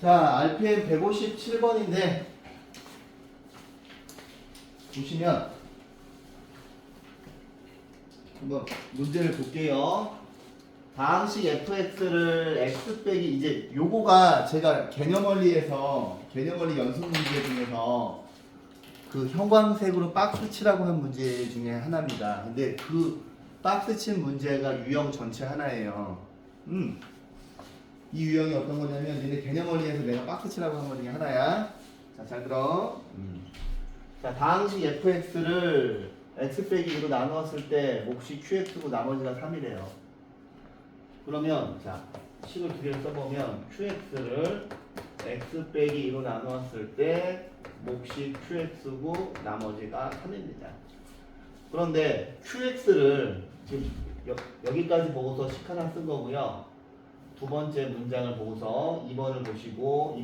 자, RPM 157번인데 보시면 한번 문제를 볼게요. 다항식 fx를 x 빼기 이제 요거가 제가 개념원리 연습 문제 중에서 그 형광색으로 박스 치라고 한 문제 중에 하나입니다. 근데 그 박스 친 문제가 유형 전체 하나예요. 이 유형이 어떤 거냐면 얘네 개념원리에서 내가 박스 치라고 한 거 중에 하나야. 자, 잘 들어. 자, 다항식 fx를 x 빼기 2로 나누었을 때 몫이 qx고 나머지가 3이래요. 그러면 자, 식을 두 개를 써보면 qx를 x 빼기 2로 나누었을 때 몫이 qx고 나머지가 3입니다. 그런데 qx를 지금 여기까지 보고서 식 하나 쓴 거고요. 두 번째 문장을 보고서 2번을 보시고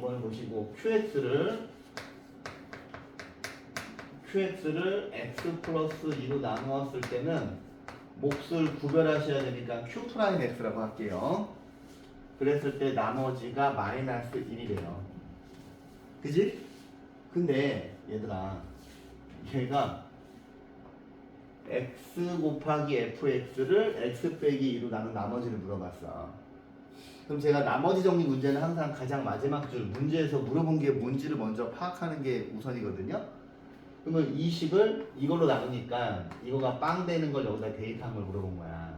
qx를 x 플러스 2로 나누었을 때는 몫을 구별하셔야 되니까 q'x라고 할게요. 그랬을 때 나머지가 마이너스 1이래요. 그지? 근데 얘들아, 얘가 x 곱하기 fx를 x 빼기 2로 나눈 나머지를 물어봤어. 그럼 제가 나머지 정리 문제는 항상 가장 마지막 줄 문제에서 물어본 게 뭔지를 먼저 파악하는 게 우선이거든요. 그러면 이 식을 이걸로 나누니까 이거가 빵 되는 걸 여기다 대입한 걸 물어본 거야.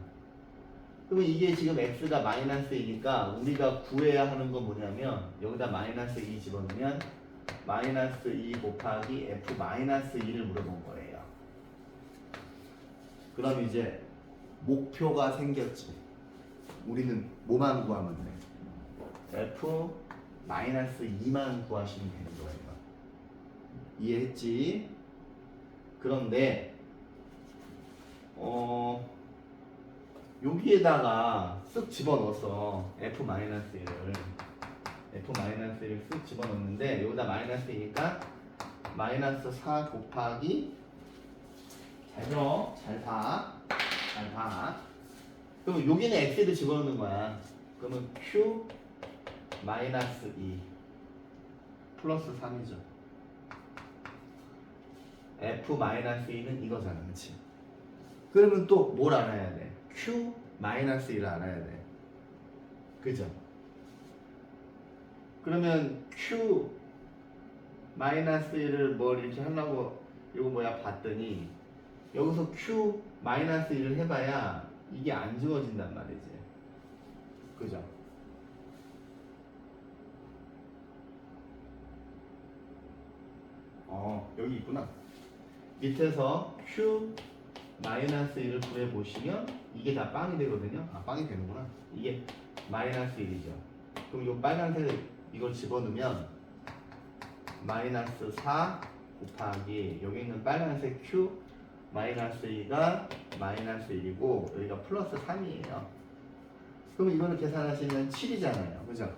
그러면 이게 지금 x가 마이너스 2니까 우리가 구해야 하는 건 뭐냐면 여기다 마이너스 2 집어넣으면 마이너스 2 곱하기 f 마이너스 2를 물어본 거예요. 그럼 이제 목표가 생겼지. 우리는 뭐만 구하면 돼? f 마이너스 2만 구하시면 되는 거예요. 이해했지? 그런데 여기에다가 쓱 집어넣어서 f-1을 쓱 집어넣는데 여기다 마이너스 2니까 마이너스 4 곱하기 잘 봐. 그러면 여기는 x를 집어넣는 거야. 그러면 q 마이너스 2 플러스 3이죠. f-2는 이거잖아, 그치? 그러면 또 뭘 알아야 돼? q-1을 알아야 돼. 그죠? 그러면 q-1을 뭘 이렇게 하려고 이거 뭐야 봤더니 여기서 q-1을 해봐야 이게 안 지워진단 말이지. 그죠? 여기 있구나. 밑에서 q-1을 구해보시면 이게 다 빵이 되거든요. 아, 빵이 되는구나. 이게 마이너스 1이죠. 그럼 이 빨간색 이걸 집어넣으면 마이너스 4 곱하기 여기 있는 빨간색 q-2가 마이너스 1이고 여기가 플러스 3이에요. 그러면 이거를 계산하시면 7이잖아요. 그죠?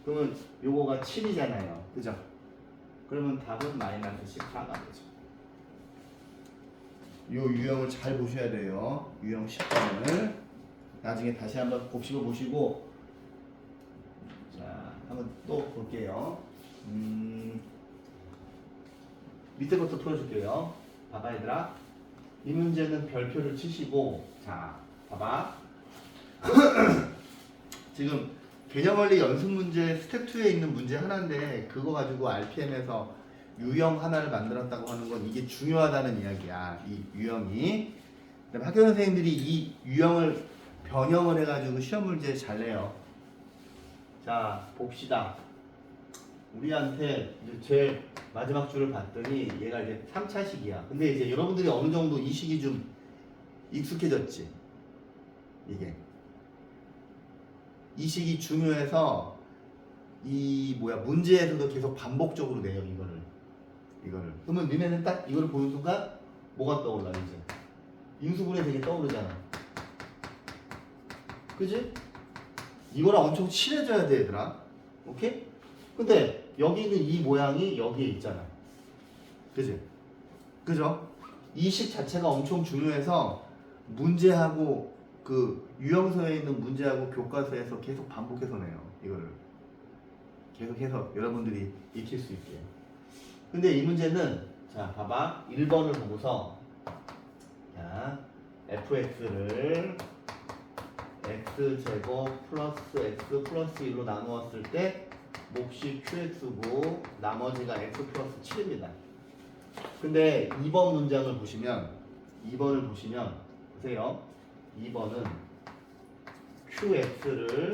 그러면 요거가 7이잖아요. 그죠? 그러면 답은 마이너스 14가 되죠. 요 유형을 잘 보셔야 돼요. 유형 10번을 나중에 다시 한번 곱씹어 보시고 자 한번 또 볼게요. 밑에 것도 풀어줄게요. 봐봐 얘들아. 이 문제는 별표를 치시고 자 봐봐. 지금 개념원리 연습 문제 스텝 2에 있는 문제 하나인데 그거 가지고 RPM에서 유형 하나를 만들었다고 하는 건 이게 중요하다는 이야기야. 이 유형이. 그다음에 학교 선생님들이 이 유형을 변형을 해가지고 시험 문제 잘 내요. 자 봅시다. 우리한테 이제 제일 마지막 줄을 봤더니 얘가 이제 3차식이야. 근데 이제 여러분들이 어느 정도 이 식이 좀 익숙해졌지. 이게. 이 식이 중요해서 이 문제에서도 계속 반복적으로 내요 이거를. 그러면 너네는 딱 이거를 보는 순간 뭐가 떠올라 이제? 인수분해 되게 떠오르잖아. 그지? 이거랑 엄청 친해져야 돼 얘들아. 오케이? 근데 여기 있는 이 모양이 여기에 있잖아. 그지? 그죠? 이 식 자체가 엄청 중요해서 문제하고 그 유형서에 있는 문제하고 교과서에서 계속 반복해서 내요 이거를. 계속해서 여러분들이 익힐 수 있게요. 근데 이 문제는 자 봐봐 1번을 보고서 자 fx를 x제곱 플러스 x 플러스 1로 나누었을 때 몫이 qx고 나머지가 x 플러스 7입니다. 근데 2번 문장을 보시면 2번을 보시면 보세요. 2번은 qx를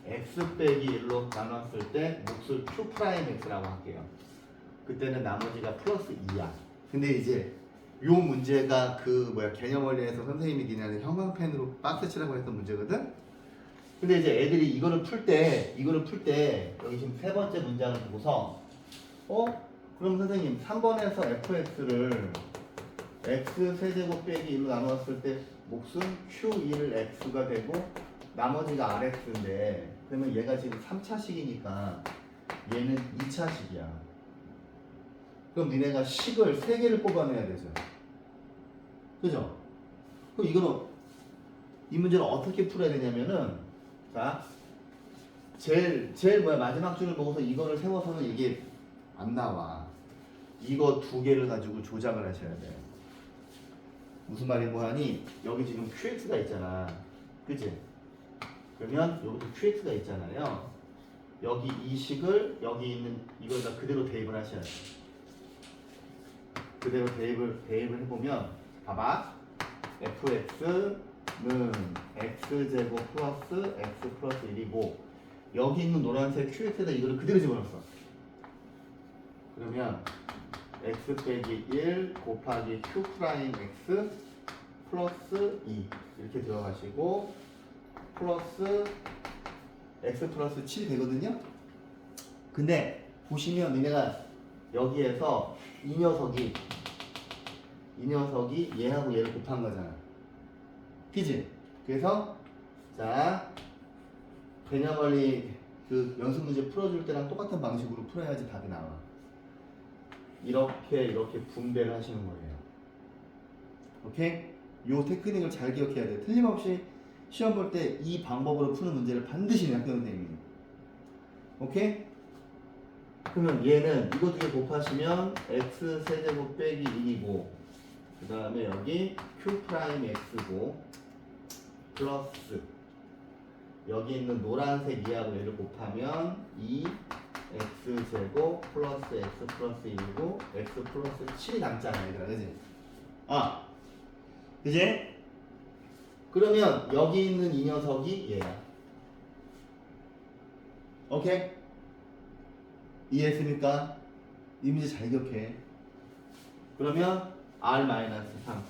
x 빼기 1로 나눴을 때 몫을 q 프라임 x라고 할게요. 그때는 나머지가 플러스 2야. 근데 이제 요 문제가 그 개념 원리에서 선생님이 그냥 형광펜으로 박스 치라고 했던 문제거든. 근데 이제 애들이 이거를 풀 때 여기 지금 세 번째 문장을 보고서 그럼 선생님 3번에서 fx를 x 세제곱 빼기 1로 나누었을 때 몫은 q1 x가 되고 나머지가 rx인데 그러면 얘가 지금 3차식이니까 얘는 2차식이야. 그럼 니네가 식을 3개를 뽑아내야 되죠. 그죠? 그럼 이거는 이 문제를 어떻게 풀어야 되냐면은 자 제일 마지막 줄을 보고서 이거를 세워서는 이게 안 나와. 이거 2개를 가지고 조작을 하셔야 돼요. 무슨 말인고 하니 여기 지금 qx가 있잖아. 그치? 그러면 여기도 qx가 있잖아요. 여기 이 식을 여기 있는 이걸 다 그대로 대입을 하셔야 돼요. 그대로 대입을 해보면 봐봐. fx는 x제곱 플러스 x 플러스 1이고 여기 있는 노란색 qx에다 이거를 그대로 집어넣었어. 그러면 x 빼기 1 곱하기 q 프라임 x 플러스 2 이렇게 들어가시고 플러스 x 플러스 7이 되거든요. 근데 보시면 니네가 여기에서 이 녀석이 얘하고 얘를 곱한 거잖아. 그지? 그래서 자 개념 원리 그 연습 문제 풀어줄 때랑 똑같은 방식으로 풀어야지 답이 나와. 이렇게 분배를 하시는 거예요. 오케이? 요 테크닉을 잘 기억해야 돼. 틀림없이 시험 볼 때 이 방법으로 푸는 문제를 반드시 내 학교 선생님이. 오케이? 그러면 얘는 이거 두 개 곱하시면 x 세제곱 빼기 1이고 그 다음에 여기 q 프라임 x고 플러스 여기 있는 노란색 2하고 얘를 곱하면 2 x제곱 플러스 x 플러스 1이고 x 플러스 7이 남잖아 얘들아. 그지? 그지? 그러면 여기 있는 이 녀석이 얘야. 오케이? 이해했습니까? 이 문제 잘 기억해. 그러면 r-3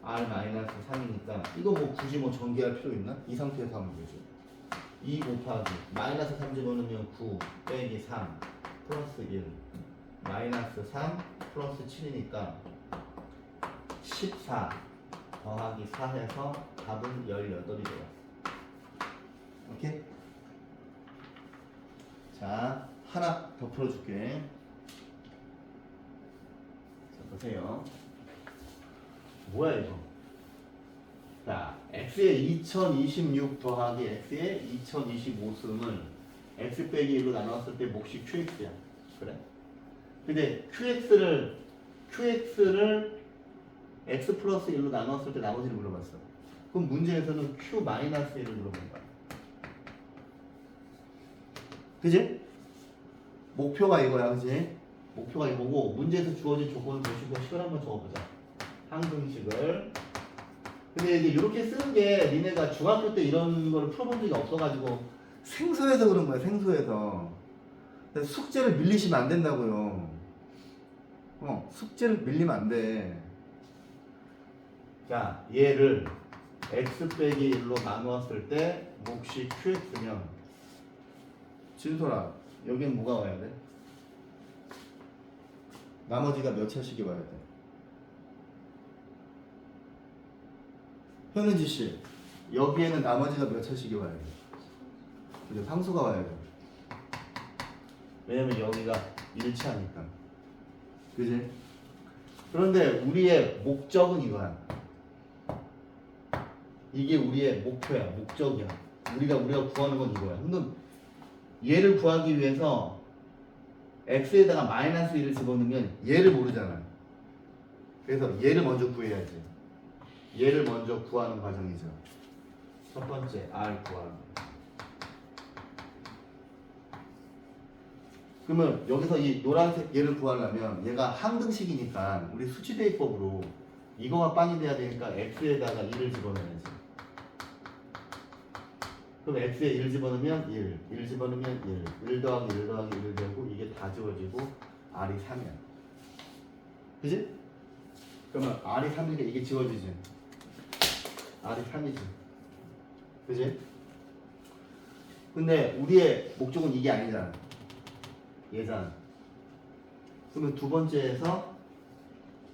r-3이니까 이거 뭐 굳이 전개할 필요 있나? 이 상태에서 하면 되죠. 2 곱하기 마이너스 3 집어넣으면 9 빼기 3 플러스 1 마이너스 3 플러스 7이니까 14 더하기 4 해서 답은 18이 돼요. 오케이? 자, 하나 더 풀어줄게. 자, 보세요. 뭐야 이거? 자, x의 2026 더하기 x의 2025승을 x 빼기 1로 나눴을 때 몫이 qx야. 그래? 근데 qx를 x 플러스 1로 나눴을 때 나머지를 물어봤어. 그럼 문제에서는 q 마이너스 1을 물어본 거야. 그지? 목표가 이거야, 그지? 목표가 이거고 문제에서 주어진 조건을 보시고 식을 한번 적어보자. 항등식을. 근데 이제 이렇게 쓰는 게 니네가 중학교 때 이런 걸 풀어본 적이 없어가지고 생소해서 그런 거야. 생소해서. 숙제를 밀리시면 안 된다고요. 숙제를 밀리면 안 돼. 자, 얘를 x 빼기 1로 나누었을 때 몫이 qx면 진솔아, 여기는 뭐가 와야 돼? 나머지가 몇 차식이 와야 돼? 현은지 씨, 여기에는 나머지가 몇 차식이 와야 돼? 그죠? 상수가 와야 돼. 왜냐면 여기가 1차니까. 그지? 그런데 우리의 목적은 이거야. 이게 우리의 목표야, 목적이야. 우리가 구하는 건 이거야. 근데 얘를 구하기 위해서 x에다가 마이너스 1을 집어넣으면 얘를 모르잖아. 그래서 얘를 먼저 구해야지. 얘를 먼저 구하는 과정이죠. 첫 번째 r 구하기. 그러면 여기서 이 노란색 얘를 구하려면 얘가 항등식이니까 우리 수치대입법으로 이거가 빵이 돼야 되니까 x에다가 1을 집어넣어야지. 그럼 x에 1 집어넣으면 1 집어넣으면 1 더하기 1 더하기 1 되고 이게 다 지워지고 r이 3이야. 그지? 그러면 r이 3이니까 이게 지워지지. r이 3이지. 그지? 근데 우리의 목적은 이게 아니잖아. 얘잖아. 그러면 두 번째에서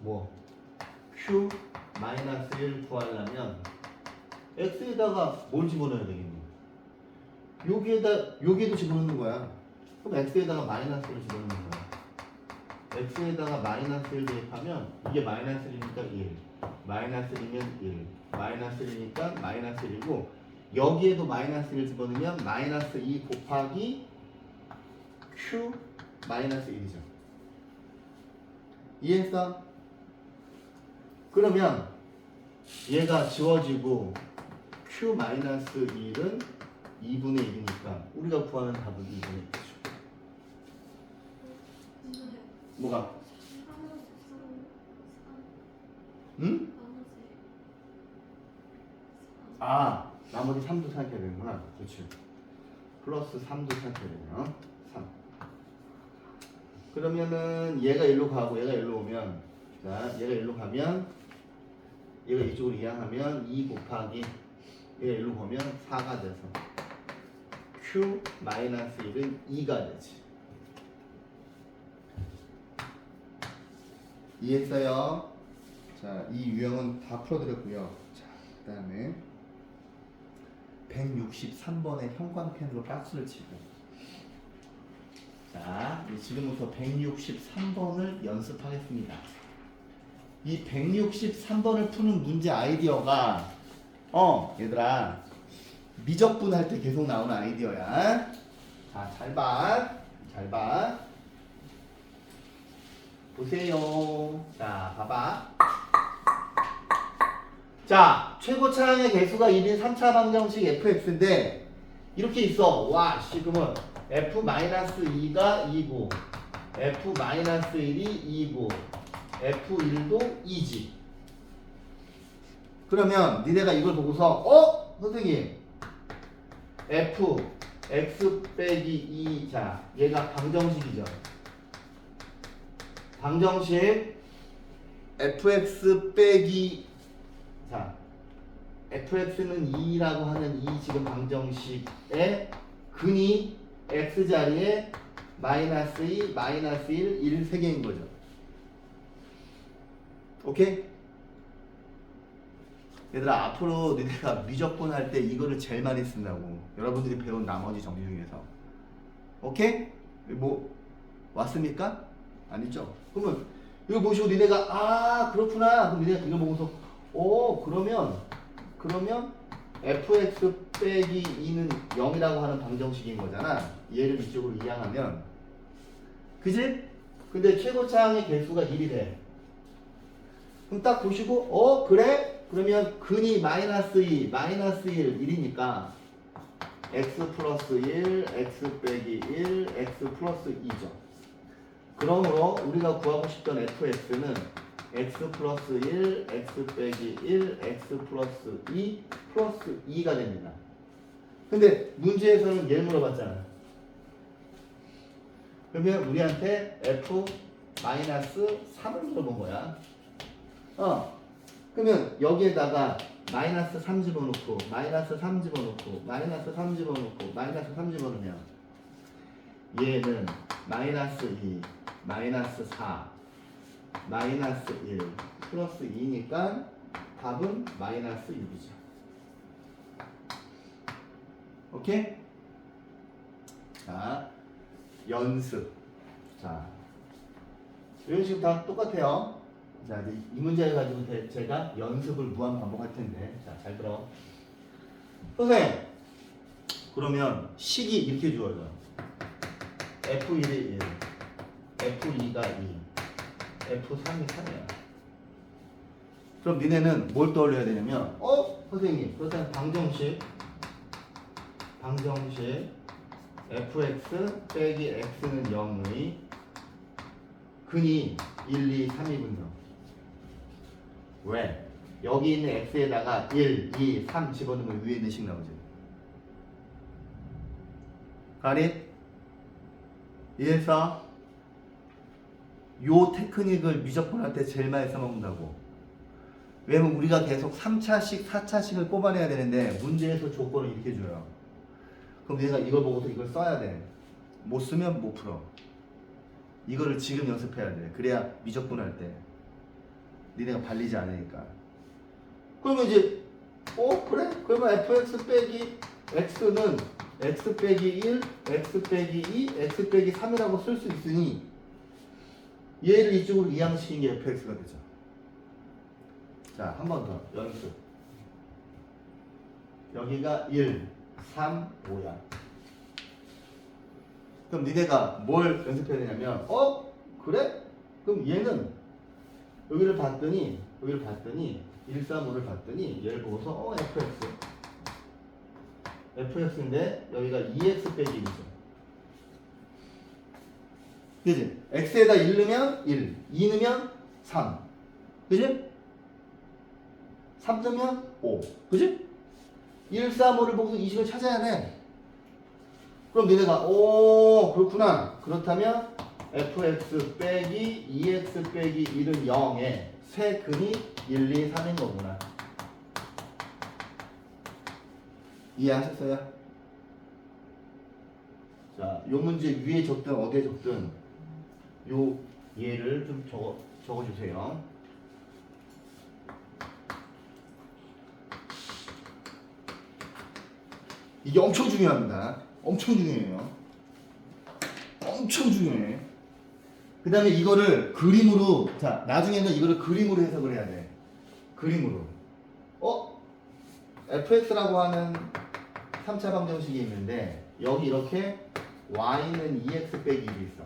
뭐 q 마이너스 1 구하려면 x에다가 뭘 집어넣어야 되겠니? 여기에도 집어넣는 거야. 그럼 x에다가 마이너스를 집어넣는 거야. x에다가 마이너스 1 대입하면 이게 마이너스 1이니까 1 마이너스 1이면 1 마이너스 1이니까 마이너스 1이고 여기에도 마이너스 1 집어넣으면 마이너스 2 곱하기 q 마이너스 1이죠. 이해했어? 그러면 얘가 지워지고 q 마이너스 1은 2분의 1이니까 우리가 구하는 답은 2분의 1이죠. 뭐가? 응? 아, 나머지 3도 생각해야 되는구나. 그렇지. 플러스 3도 생각해야 되네요. 3. 그러면은 얘가 일로 가고 얘가 일로 오면, 자, 얘가 일로 가면 얘가 이쪽으로 이항하면 2 곱하기 얘가 일로 보면 4가 돼서 q 마이너스 1은 2가 되지. 이해했어요? 자, 이 유형은 다 풀어드렸고요. 자, 그 다음에 163번의 형광펜으로 박스를 치고, 자, 지금부터 163번을 연습하겠습니다. 이 163번을 푸는 문제 아이디어가 얘들아 미적분 할 때 계속 나오는 아이디어야. 자, 잘 봐. 잘 봐. 보세요. 자, 봐봐. 자, 최고 차항의 개수가 1인 3차 방정식 fx인데 이렇게 있어. 와, 지금은 f-2가 2고 f-1이 2고 f1도 2지. 그러면 니네가 이걸 보고서 선생님 f x 빼기 2, 자, 얘가 방정식이죠. 방정식 fx 빼기, 자, fx는 2라고 하는 이 지금 방정식의 근이 x자리에 마이너스 2, 마이너스 1, 1 3개인 거죠. 오케이? 얘들아, 앞으로 너희가 미적분 할 때 이거를 제일 많이 쓴다고. 여러분들이 배운 나머지 정리 중에서. 오케이? 뭐 왔습니까? 아니죠? 그러면 이거 보시고 니네가 그렇구나. 그럼 니네가 이거 보고서 그러면 fx 빼기 2는 0이라고 하는 방정식인 거잖아. 얘를 이쪽으로 이항하면, 그지? 근데 최고차항의 개수가 1이래. 그럼 딱 보시고 그래? 그러면 근이 마이너스 2, 마이너스 1, 1이니까 x 플러스 1, x 빼기 1, x 플러스 2죠. 그러므로 우리가 구하고 싶던 fx는 x 플러스 1, x 빼기 1, x 플러스 2, 플러스 2가 됩니다. 근데 문제에서는 얘를 물어봤잖아. 그러면 우리한테 f 마이너스 3을 물어본 거야. 그러면 여기에다가 마이너스 3 집어넣고 마이너스 3 집어넣고 마이너스 3 집어넣고 마이너스 3 집어넣으면 얘는 마이너스 2, 마이너스 4, 마이너스 1, 플러스 2니까 답은 마이너스 6이죠. 오케이? 자, 연습. 자, 이런 식으로 다 똑같아요. 자, 이제 이 문제를 가지고 제가 연습을 무한 반복할 텐데, 자, 잘 들어. 선생님, 그러면 식이 이렇게 주어져. F1이 1, F2가 2, F3이 3이야. 그럼 니네는 뭘 떠올려야 되냐면 선생님 그렇다면 방정식 fx 빼기 x는 0의 근이 1, 2, 3이군요. 왜? 여기 있는 x에다가 1, 2, 3 집어넣으면 위에 있는 식 나오지. 가리? 이해했어? 요 테크닉을 미적분한테 제일 많이 써먹는다고. 왜냐면 우리가 계속 3차식, 4차식을 뽑아내야 되는데 문제에서 조건을 이렇게 줘요. 그럼 내가 이걸 보고서 이걸 써야 돼. 못 쓰면 못 풀어. 이거를 지금 연습해야 돼. 그래야 미적분할 때 니네가 발리지 않으니까. 그러면 이제 그래? 그러면 fx 빼기 x는 x 빼기 1, x 빼기 2, x 빼기 3이라고 쓸 수 있으니 얘를 이쪽으로 이항시킨 게 fx가 되죠. 자, 한 번 더 연습. 여기가 1, 3, 5야. 그럼 니네가 뭘 연습해야 되냐면 그래? 그럼 얘는 여기를 봤더니 1, 3, 5를 봤더니 얘를 보고서 fx인데 여기가 2x 빼기 1이죠. 그지? x에다 1 넣으면 1, 2 넣으면 3. 그지? 3 넣으면 5. 그지? 1, 3, 5를 보고서 이 식을 찾아야 돼. 그럼 니네가 그렇구나. 그렇다면 fx 빼기 2x 빼기 1은 0에 세 근이 1, 2, 3인 거구나. 이해하셨어요? 자, 요 문제 위에 적든 어디에 적든 요 얘를 좀 적어주세요. 이게 엄청 중요합니다. 엄청 중요해요. 엄청 중요해. 그 다음에 이거를 그림으로, 자, 나중에는 이거를 그림으로 해석을 해야 돼. 그림으로. fx라고 하는 3차 방정식이 있는데, 여기 이렇게 y는 2x 빼기 1이 있어.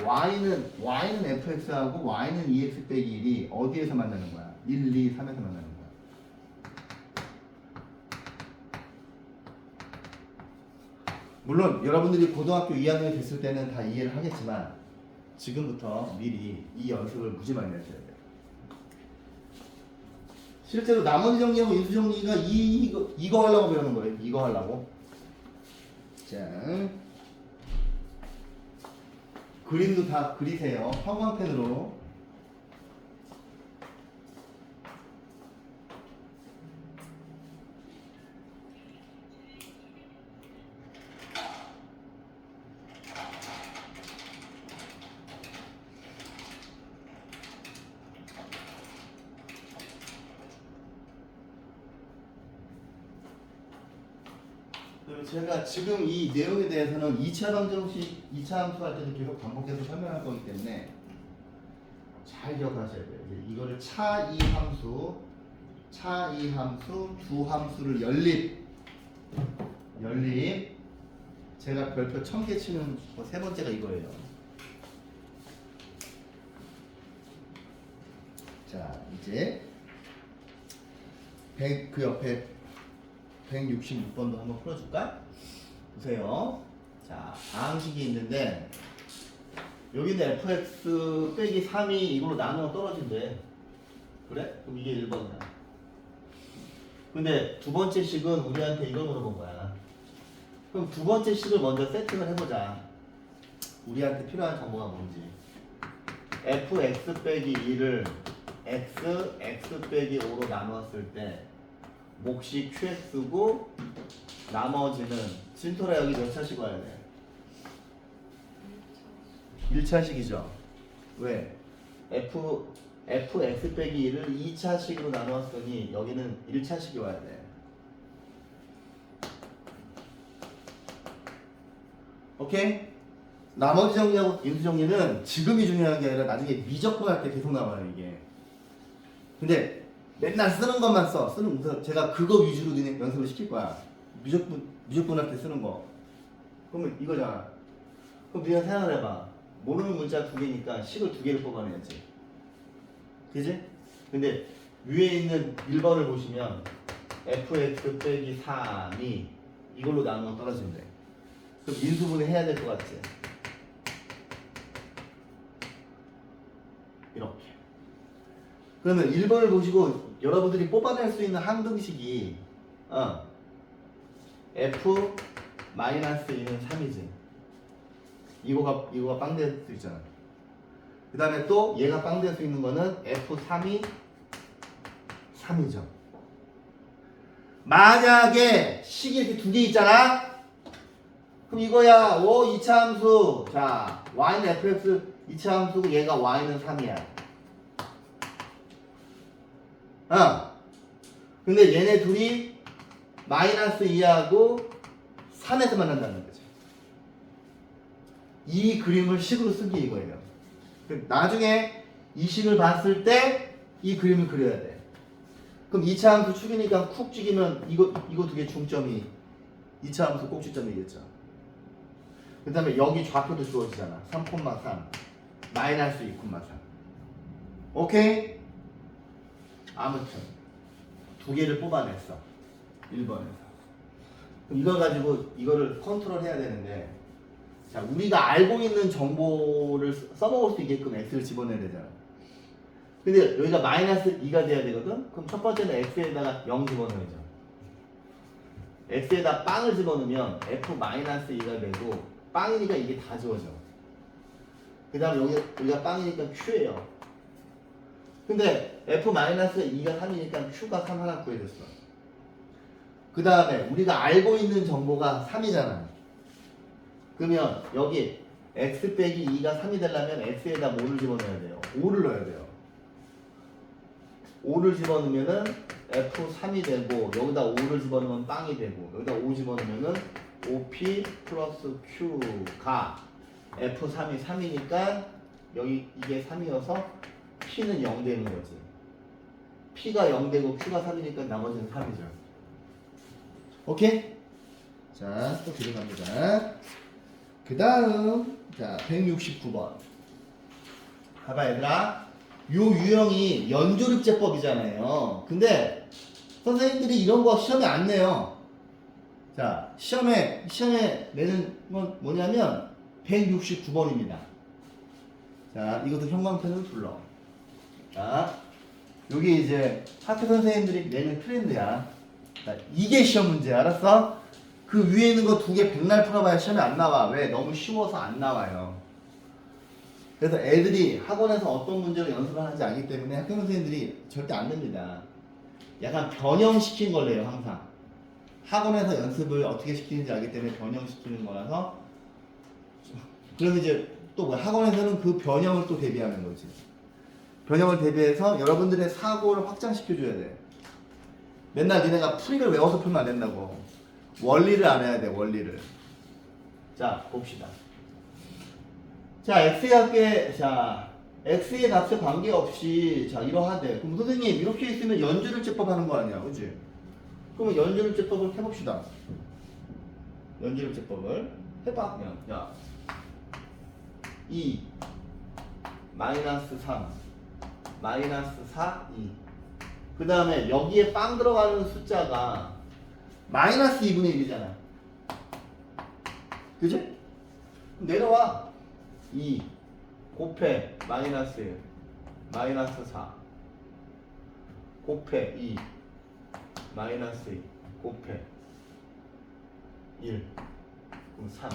y는 fx하고 y는 2x 빼기 1이 어디에서 만나는 거야? 1, 2, 3에서 만나는 거야. 물론 여러분들이 고등학교 2학년이 됐을 때는 다 이해를 하겠지만 지금부터 미리 이 연습을 무지 많이 하셔야 돼요. 실제로 나머지 정리하고 인수 정리가 이거 하려고 배우는 거예요. 이거 하려고. 자, 그림도 다 그리세요. 형광펜으로. 제가 지금 이 내용에 대해서는 2차 방정식, 2차 함수 할 때도 계속 반복해서 설명할 거기 때문에 잘 기억하셔야 돼요. 이거를 차이 함수, 두 함수를 연립. 제가 별표 1000개 치는 세 번째가 이거예요. 자, 이제 그 옆에 166번도 한번 풀어줄까? 보세요. 자, 방식이 있는데 여기는 fx 빼기 3이 이걸로 나누면 떨어진대. 그래? 그럼 이게 1번이야. 근데 두 번째 식은 우리한테 이걸 물어본 거야. 그럼 두 번째 식을 먼저 세팅을 해보자. 우리한테 필요한 정보가 뭔지. fx 빼기 2를 x 빼기 5로 나누었을 때 몫이 qx고 나머지는 진토라 여기 몇 차식 와야 돼? 1차식이죠. 왜? fx 빼기 2를 2차식으로 나누었으니 여기는 1차식이 와야 돼. 오케이? 나머지 정리하고 인수 정리는 지금이 중요한 게 아니라 나중에 미적분할 때 계속 나와요 이게. 근데 맨날 쓰는 것만 써. 제가 그거 위주로 연습을 시킬 거야. 미적분할 때 쓰는 거. 그러면 이거잖아. 그럼 네가 생각해봐. 모르는 문자 두 개니까 식을 두 개를 뽑아내야지. 그지? 근데 위에 있는 1번을 보시면 fx 빼기 3이 이걸로 나누면 떨어지면 돼. 그럼 인수분해 해야 될 것 같지? 이렇게. 그러면 1번을 보시고 여러분들이 뽑아낼 수 있는 항등식이 f 마이너스 2는 3이지. 이거가 빵 될 수 있잖아. 그 다음에 또 얘가 빵 될 수 있는 거는 f3이 3이죠. 만약에 식이 이렇게 두 개 있잖아? 그럼 이거야. 2차 함수. 자, y는 fx 2차 함수고 얘가 y는 3이야. 근데 얘네 둘이 마이너스 2하고 3에서 만난다는 거지. 이 그림을 식으로 쓰기 이거예요. 나중에 이 식을 봤을 때 이 그림을 그려야 돼. 그럼 2차 함수 축이니까 쿡 찍이면 이거 두 개 중점이 2차 함수 꼭지점이겠죠. 그 다음에 여기 좌표도 주어지잖아. 3,3 마이너스 2,3 오케이? 아무튼 두 개를 뽑아냈어. 1번에서. 그럼 이걸 가지고 이거를 컨트롤 해야 되는데, 자, 우리가 알고 있는 정보를 써먹을 수 있게끔 x를 집어내야 되잖아. 근데 여기가 마이너스 2가 돼야 되거든? 그럼 첫 번째는 x에다가 0 집어넣어야죠. x에다 빵을 집어넣으면 f 마이너스 2가 되고, 빵이니까 이게 다 지워져. 그 다음에 여기가 빵이니까 q예요. 근데 f 마이너스 2가 3이니까 q가 3 하나 구해졌어. 그 다음에 우리가 알고 있는 정보가 3이잖아. 그러면 여기 x 빼기 2가 3이 되려면 x에다 뭐를 집어넣어야 돼요? 5를 넣어야 돼요. 5를 집어넣으면은 f3이 되고, 여기다 5를 집어넣으면 빵이 되고, 여기다 5 집어넣으면은 5p 플러스 q가 f3이 3이니까 여기 이게 3이어서 p는 0 되는 거지. p가 0 되고 q가 3이니까 나머지는 3이죠. 오케이? 자, 또 들어갑니다. 그 다음, 자, 169번. 봐봐, 얘들아. 요 유형이 연조립제법이잖아요. 근데 선생님들이 이런 거 시험에 안 내요. 자, 시험에 내는 건 뭐냐면 169번입니다. 자, 이것도 형광펜으로 둘러. 자, 여기 이제 학교 선생님들이 내는 트렌드야. 자, 이게 시험 문제야. 알았어? 그 위에 있는 거 두 개 백날 풀어봐야 시험에 안 나와. 왜? 너무 쉬워서 안 나와요. 그래서 애들이 학원에서 어떤 문제를 연습을 하는지 알기 때문에 학교 선생님들이 절대 안 냅니다. 약간 변형시킨 걸래요, 항상. 학원에서 연습을 어떻게 시키는지 알기 때문에 변형시키는 거라서. 그러면 이제 또 뭐야? 학원에서는 그 변형을 또 대비하는 거지. 변형을 대비해서 여러분들의 사고를 확장시켜줘야 돼. 맨날 니네가 풀이를 외워서 풀면 안 된다고. 원리를 알아야 돼, 원리를. 자, 봅시다. 자, x의 값에 관계없이, 자, 이러하되. 그럼 선생님, 이렇게 있으면 연주를제법 하는 거 아니야, 그치? 그러면 연주를제법을 해봅시다. 연주를제법을 해봐, 그냥. 야, 2, 마이너스 3, 마이너스 4, 2. 그 다음에 여기에 빵 들어가는 숫자가 마이너스 2분의 1이잖아. 그치? 내려와. 2 곱해 마이너스 1 마이너스 4 곱해 2 마이너스 2 곱해 1 그럼 3.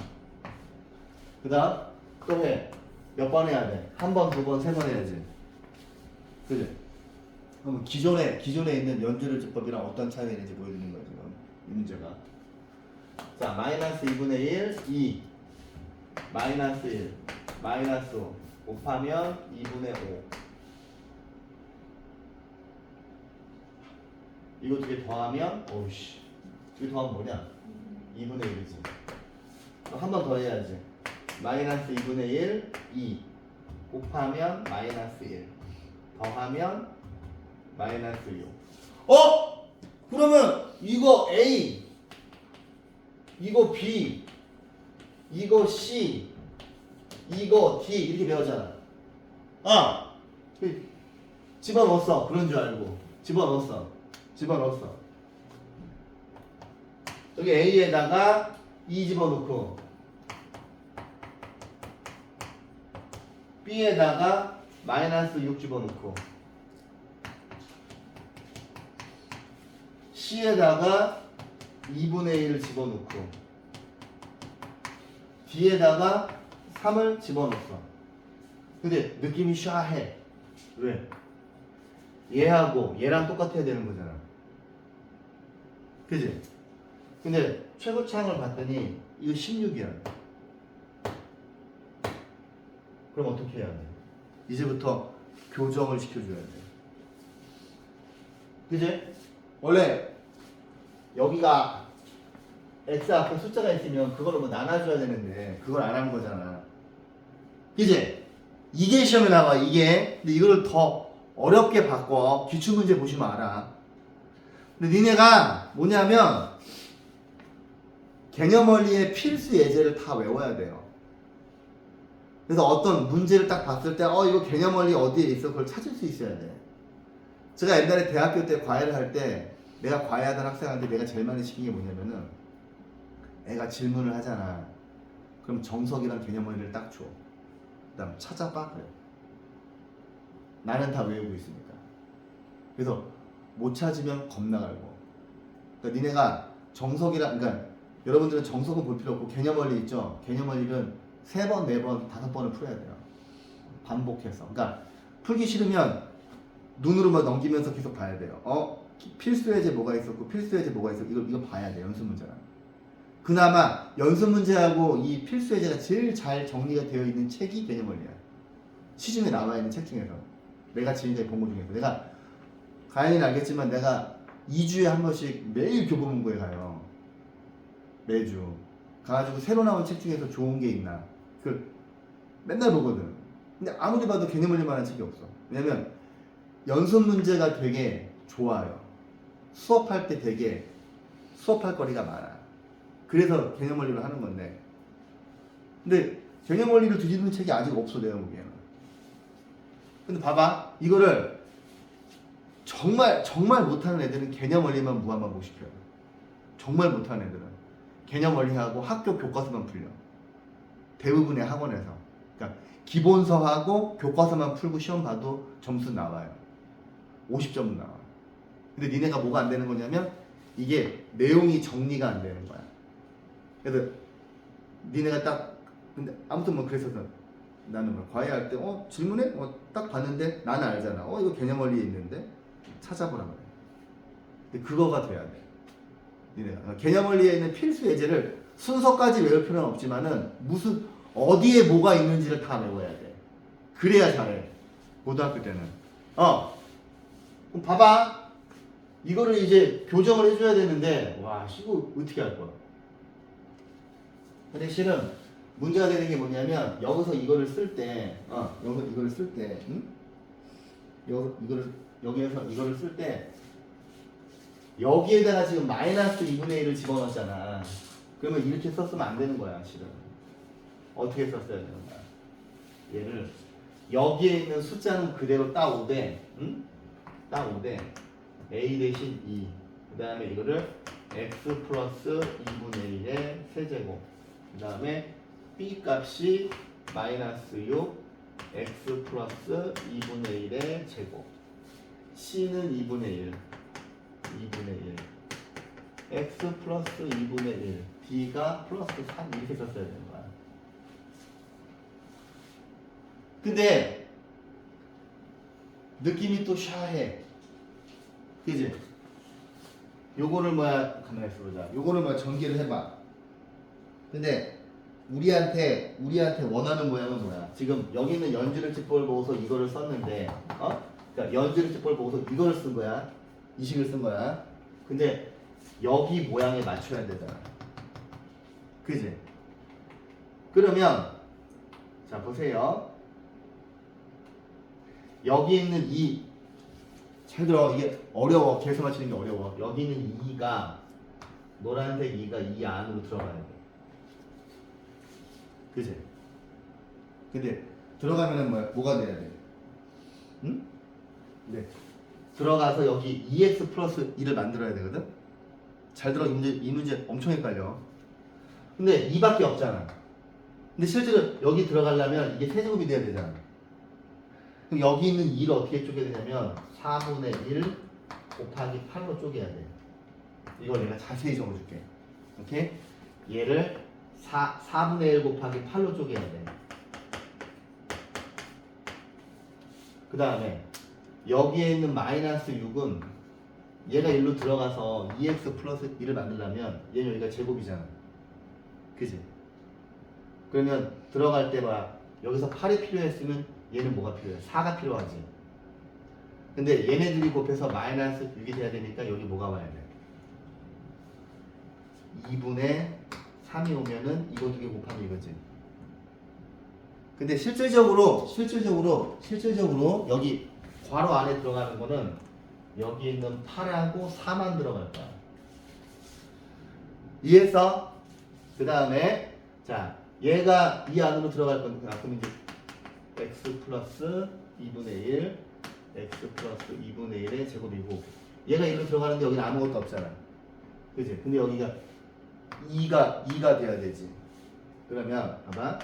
그 다음 또 해. 몇 번 해야 돼? 한 번, 두 번, 세 번 해야지. 그치? 그럼 기존에 있는 연주를제법이랑 어떤 차이가 있는지 보여주는 거야 지금 이 문제가. 자, 마이너스 2분의 1 2 마이너스 1 마이너스 5 곱하면 2분의 5. 이거 두 개 더하면 오우씨, 이거 더하면 뭐냐? 2분의 1이지. 한 번 더 해야지. 마이너스 2분의 1 2 곱하면 마이너스 1 더하면 마이너스 6. 그러면 이거 A, 이거 B, 이거 C, 이거 D 이렇게 배웠잖아. 아 집어넣었어. 그런 줄 알고 집어넣었어. 여기 A에다가 2 집어넣고 B에다가 마이너스 6 집어넣고 C에다가 2분의 1을 집어넣고 D에다가 3을 집어넣었어. 근데 느낌이 샤해. 왜? 얘하고 얘랑 똑같아야 되는 거잖아. 그지? 근데 최고차항을 봤더니 이거 16이야. 그럼 어떻게 해야 돼? 이제부터 교정을 시켜줘야 돼. 그지? 원래 여기가 x 앞에 숫자가 있으면 그걸 뭐 나눠줘야 되는데 그걸 안 한 거잖아. 그지? 이게 시험에 나와 이게. 근데 이거를 더 어렵게 바꿔. 기출문제 보시면 알아. 근데 니네가 뭐냐면 개념 원리의 필수 예제를 다 외워야 돼요. 그래서 어떤 문제를 딱 봤을 때 이거 개념 원리 어디에 있어? 그걸 찾을 수 있어야 돼. 제가 옛날에 대학교 때 과외를 할 때 내가 과외하던 학생한테 내가 제일 많이 시킨 게 뭐냐면은 애가 질문을 하잖아. 그럼 정석이랑 개념 원리를 딱 줘. 그 다음 찾아봐. 그래. 나는 다 외우고 있으니까. 그래서 못 찾으면 겁나 갈고. 그러니까 니네가 정석이랑 그러니까 여러분들은 정석은 볼 필요 없고 개념 원리 있죠. 개념 원리는 3번, 4번, 5번을 풀어야 돼요. 반복해서. 그러니까 풀기 싫으면 눈으로 막 넘기면서 계속 봐야 돼요. 필수 예제 뭐가 있었고 필수 예제 뭐가 있었고 이거 봐야 돼. 연습 문제랑. 그나마 연습 문제하고 이 필수 예제가 제일 잘 정리가 되어 있는 책이 개념 원리야. 시중에 나와 있는 책 중에서 내가 지금까지 본 것 중에서 내가 가연이는 알겠지만 내가 2주에 한 번씩 매일 교보문고에 가요. 매주 가가지고 새로 나온 책 중에서 좋은 게 있나 맨날 보거든. 근데 아무리 봐도 개념 원리만한 책이 없어. 왜냐면 연습 문제가 되게 좋아요. 수업할 때 되게 수업할 거리가 많아. 그래서 개념 원리를 하는 건데 근데 개념 원리를 뒤집는 책이 아직 없어 내가 보기에는. 근데 봐봐 이거를 정말 못하는 애들은 개념 원리만 무한반복시켜요. 정말 못하는 애들은 개념 원리하고 학교 교과서만 풀려. 대부분의 학원에서. 그러니까 기본서하고 교과서만 풀고 시험 봐도 점수 나와요. 50점은 나와. 근데 니네가 뭐가 안 되는 거냐면 이게 내용이 정리가 안 되는 거야. 그래서 니네가 딱 근데 아무튼 뭐 그래서 나는 뭐 과외할 때 질문해? 딱 봤는데 나는 알잖아. 이거 개념 원리에 있는데 찾아보라 그래. 근데 그거가 돼야 돼. 니네가 개념 원리에 있는 필수 예제를 순서까지 외울 필요는 없지만은 무슨 어디에 뭐가 있는지를 다 외워야 돼. 그래야 잘해. 고등학교 때는. 그럼 봐봐. 이거를 이제 교정을 해줘야 되는데 와 이거 어떻게 할 거야? 근데 실은 문제가 되는 게 뭐냐면 여기서 이거를 쓸 때 여기서 이거를 쓸 때 여기에서 이거를 쓸 때 여기에다가 지금 마이너스 2분의 1을 집어넣었잖아. 그러면 이렇게 썼으면 안 되는 거야 실은. 어떻게 썼어야 되는 거야? 얘를 여기에 있는 숫자는 그대로 따오되 따오되 a 대신 2 그 다음에 이거를 x 플러스 2분의 1의 세제곱 그 다음에 b 값이 마이너스 6 x 플러스 2분의 1의 제곱 c는 2분의 1 x 플러스 2분의 1 d가 플러스 3 이렇게 썼어야 되는 거야. 근데 느낌이 또 샤해. 그지? 요거를 가만히 있어보자. 요거를 전개를 해봐. 근데 우리한테 원하는 모양은 뭐야? 지금 여기 있는 연주를집법을 보고서 이거를 썼는데 그러니까 연주를집법을 보고서 이거를 쓴 거야. 이 식을 쓴 거야. 근데 여기 모양에 맞춰야 되잖아. 그지? 그러면 자 보세요. 여기 있는 잘 들어. 이게 어려워. 계속 맞추는 게 어려워. 여기 있는 2가 노란색 2가 이 안으로 들어가야 돼. 그지? 근데 들어가면은 뭐가 돼야 돼? 응? 네. 들어가서 여기 2x 플러스 1을 만들어야 되거든? 잘 들어, 이 문제 엄청 헷갈려. 근데 2밖에 없잖아. 근데 실제로 여기 들어가려면 이게 세제곱이 돼야 되잖아. 그럼 여기 있는 2를 어떻게 쪼개야 되냐면 4분의 1 곱하기 8로 쪼개야 돼. 이걸 내가 자세히 적어줄게. 오케이? 얘를 4분의 1 곱하기 8로 쪼개야 돼. 그 다음에 여기에 있는 마이너스 6은 얘가 1로 들어가서 2x 플러스 1을 만들려면 얘는 여기가 제곱이잖아. 그지? 그러면 들어갈 때 봐. 여기서 8이 필요했으면 얘는 뭐가 필요해? 4가 필요하지. 근데 얘네들이 곱해서 마이너스 6이 돼야 되니까 여기 뭐가 와야 돼? 2분의 3이 오면은 이거 두 개 곱하면 이거지. 근데 실질적으로 여기 괄호 안에 들어가는 거는 여기 있는 8하고 4만 들어갈 거야. 이해했어? 그 다음에 자 얘가 이 안으로 들어갈 거니까 그럼 이제 x 플러스 2분의 1 x 플러스 2분의 1의 제곱이고 얘가 1로 들어가는데 여기는 아무것도 없잖아. 그치? 근데 여기가 2가 돼야 되지. 그러면 봐봐.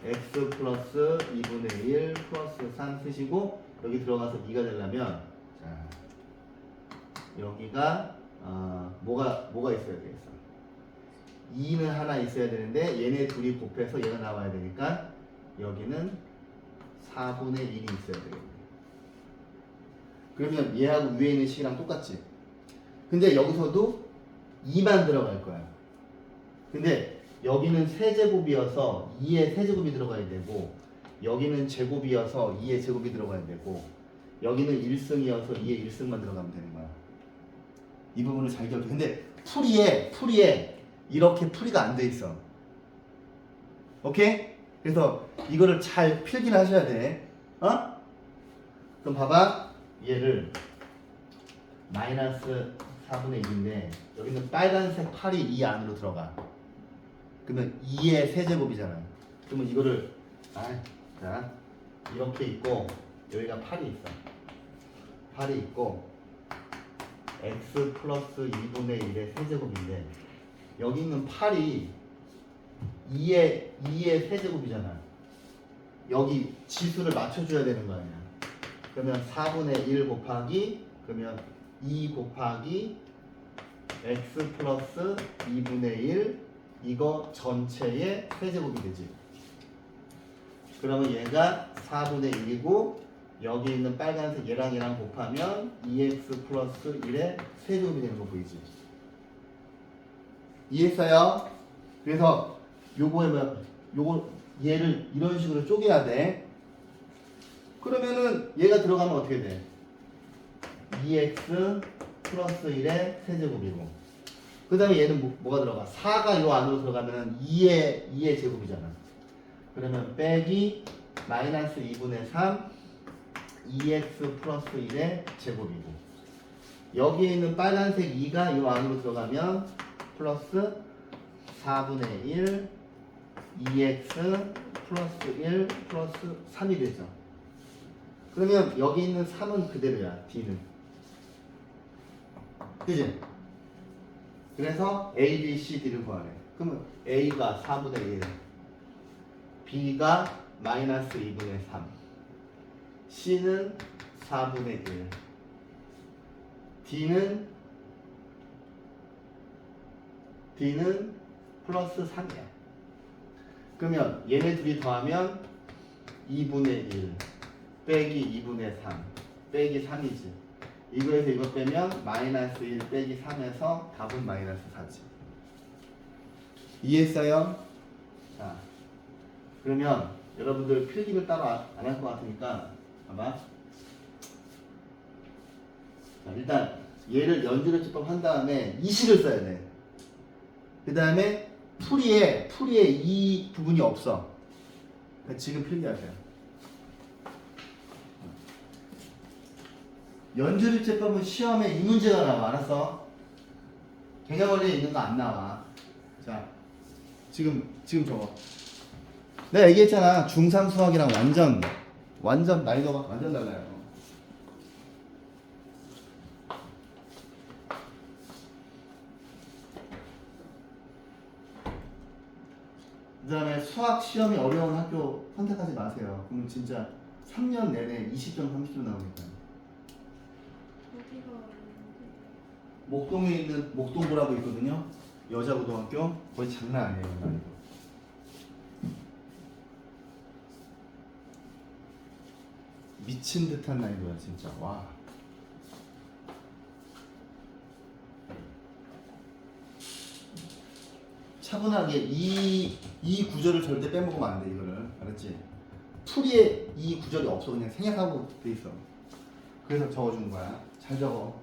x 플러스 2분의 1 플러스 3 쓰시고 여기 들어가서 2가 되려면 자 여기가 뭐가 있어야 되겠어? 2는 하나 있어야 되는데 얘네 둘이 곱해서 얘가 나와야 되니까 여기는 4분의 1이 있어야 되겠네. 그러면 얘하고 위에 있는 식이랑 똑같지? 근데 여기서도 2만 들어갈 거야. 근데 여기는 세제곱이어서 2의 세제곱이 들어가야 되고 여기는 제곱이어서 2의 제곱이 들어가야 되고 여기는 1승이어서 2의 1승만 들어가면 되는 거야. 이 부분을 잘 기억해. 근데 풀이에 이렇게 풀이가 안 돼 있어. 오케이? 그래서 이거를 잘 필기를 하셔야 돼. 어? 그럼 봐봐. 얘를 마이너스 4분의 1인데 여기는 빨간색 8이 이 안으로 들어가. 그러면 2의 세제곱이잖아. 그러면 이거를 자 이렇게 있고 여기가 8이 있어. 8이 있고 x 플러스 2분의 1의 세제곱인데 여기 있는 8이 2의 세제곱이잖아. 여기 지수를 맞춰줘야 되는 거 아니야. 그러면 4분의 1 곱하기 그러면 2 곱하기 x 플러스 2분의 1 이거 전체의 세제곱이 되지. 그러면 얘가 4분의 1이고 여기 있는 빨간색 얘랑 곱하면 2x 플러스 1의 세제곱이 되는 거 보이지? 이해했어요? 그래서 요거 얘를 이런 식으로 쪼개야 돼. 그러면은 얘가 들어가면 어떻게 돼? 2x 플러스 1의 세제곱이고 그 다음에 얘는 뭐가 들어가? 4가 요 안으로 들어가면 2의 제곱이잖아. 그러면 빼기 마이너스 2분의 3 2x 플러스 1의 제곱이고 여기에 있는 빨간색 2가 요 안으로 들어가면 플러스 4분의 1 2x 플러스 1 플러스 3이 되죠. 그러면 여기 있는 3은 그대로야. D는. 그지? 그래서 A, B, C, D를 구하래. 그러면 A가 4분의 1 B가 마이너스 2분의 3 C는 4분의 1 D는 플러스 3이야. 그러면 얘네 둘이 더하면 2분의 1 빼기 2분의 3 빼기 3이지. 이거에서 이거 빼면 마이너스 1 빼기 3에서 답은 마이너스 4지. 이해했어요? 자, 그러면 여러분들 필기를 따로 안 할 것 같으니까 아마 자, 일단 얘를 연주력집법 한 다음에 이 식을 써야 돼. 그 다음에 풀이에 이 부분이 없어. 지금 필기하세요. 연주립제법은 시험에 이 문제가 나와. 알았어? 개념원리에 있는 거 안 나와. 자, 지금 적어. 내가 얘기했잖아. 중3 수학이랑 완전 난이도가 완전 달라요. 그 다음에 수학 시험이 어려운 학교 선택하지 마세요. 그러면 진짜 3년 내내 20점, 30점 나오니까. 어디가 목동에 있는 목동고라고 있거든요. 여자고등학교. 거의 장난 아니에요. 난이도. 미친 듯한 난이도야 진짜. 와. 차분하게 이 구절을 절대 빼먹으면 안 돼. 이거를 알았지? 풀이에 이 구절이 없어. 그냥 생략하고 돼 있어. 그래서 적어주는 거야. 잘 적어.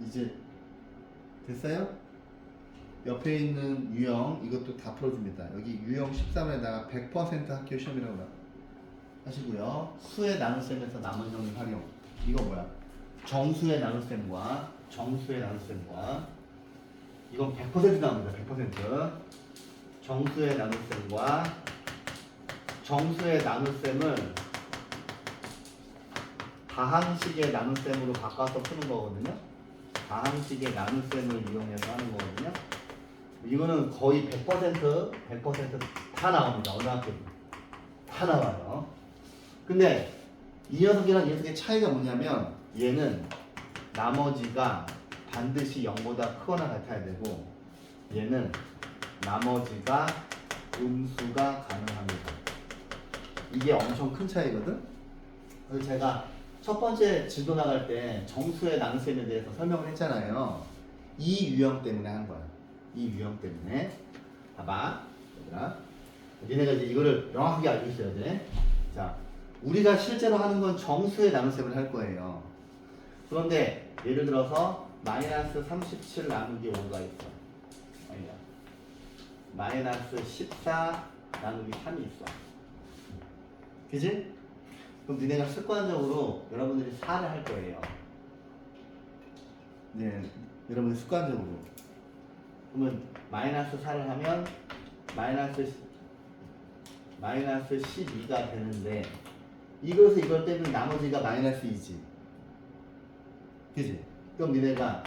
이제 됐어요? 옆에 있는 유형 이것도 다 풀어줍니다. 여기 유형 13에다가 100% 학교 시험이라고 하시고요. 수의 나눗셈에서 남은 정리 활용. 이거 뭐야? 정수의 나눗셈과 정수의 나눗셈과 이건 100% 나옵니다. 100%. 정수의 나눗셈과 정수의 나눗셈을 다항식의 나눗셈으로 바꿔서 푸는 거거든요. 다항식의 나눗셈을 이용해서 하는 거거든요. 이거는 거의 100%다 나옵니다. 어느 학교든 다 나와요. 근데 이 녀석이랑 이 녀석의 차이가 뭐냐면 얘는 나머지가 반드시 0보다 크거나 같아야 되고 얘는 나머지가 음수가 가능합니다. 이게 엄청 큰 차이거든. 그래서 제가 첫 번째 진도 나갈 때 정수의 나눗셈에 대해서 설명을 했잖아요. 이 유형 때문에 한 거야. 이 유형 때문에. 봐봐, 얘들아. 니네가 이제 이거를 명확하게 알고 있어야 돼. 자, 우리가 실제로 하는 건 정수의 나눗셈을 할 거예요. 그런데 예를 들어서 마이너스 37 나누기 5가 있어. 아니다. 마이너스 14 나누기 3이 있어. 그지? 그럼 니네가 습관적으로 여러분들이 4를 할 거예요. 네, 여러분들 습관적으로. 그러면 마이너스 4를 하면 마이너스 12가 되는데 이것을 이걸 빼면 나머지가 마이너스 2지. 그지? 그럼 니네가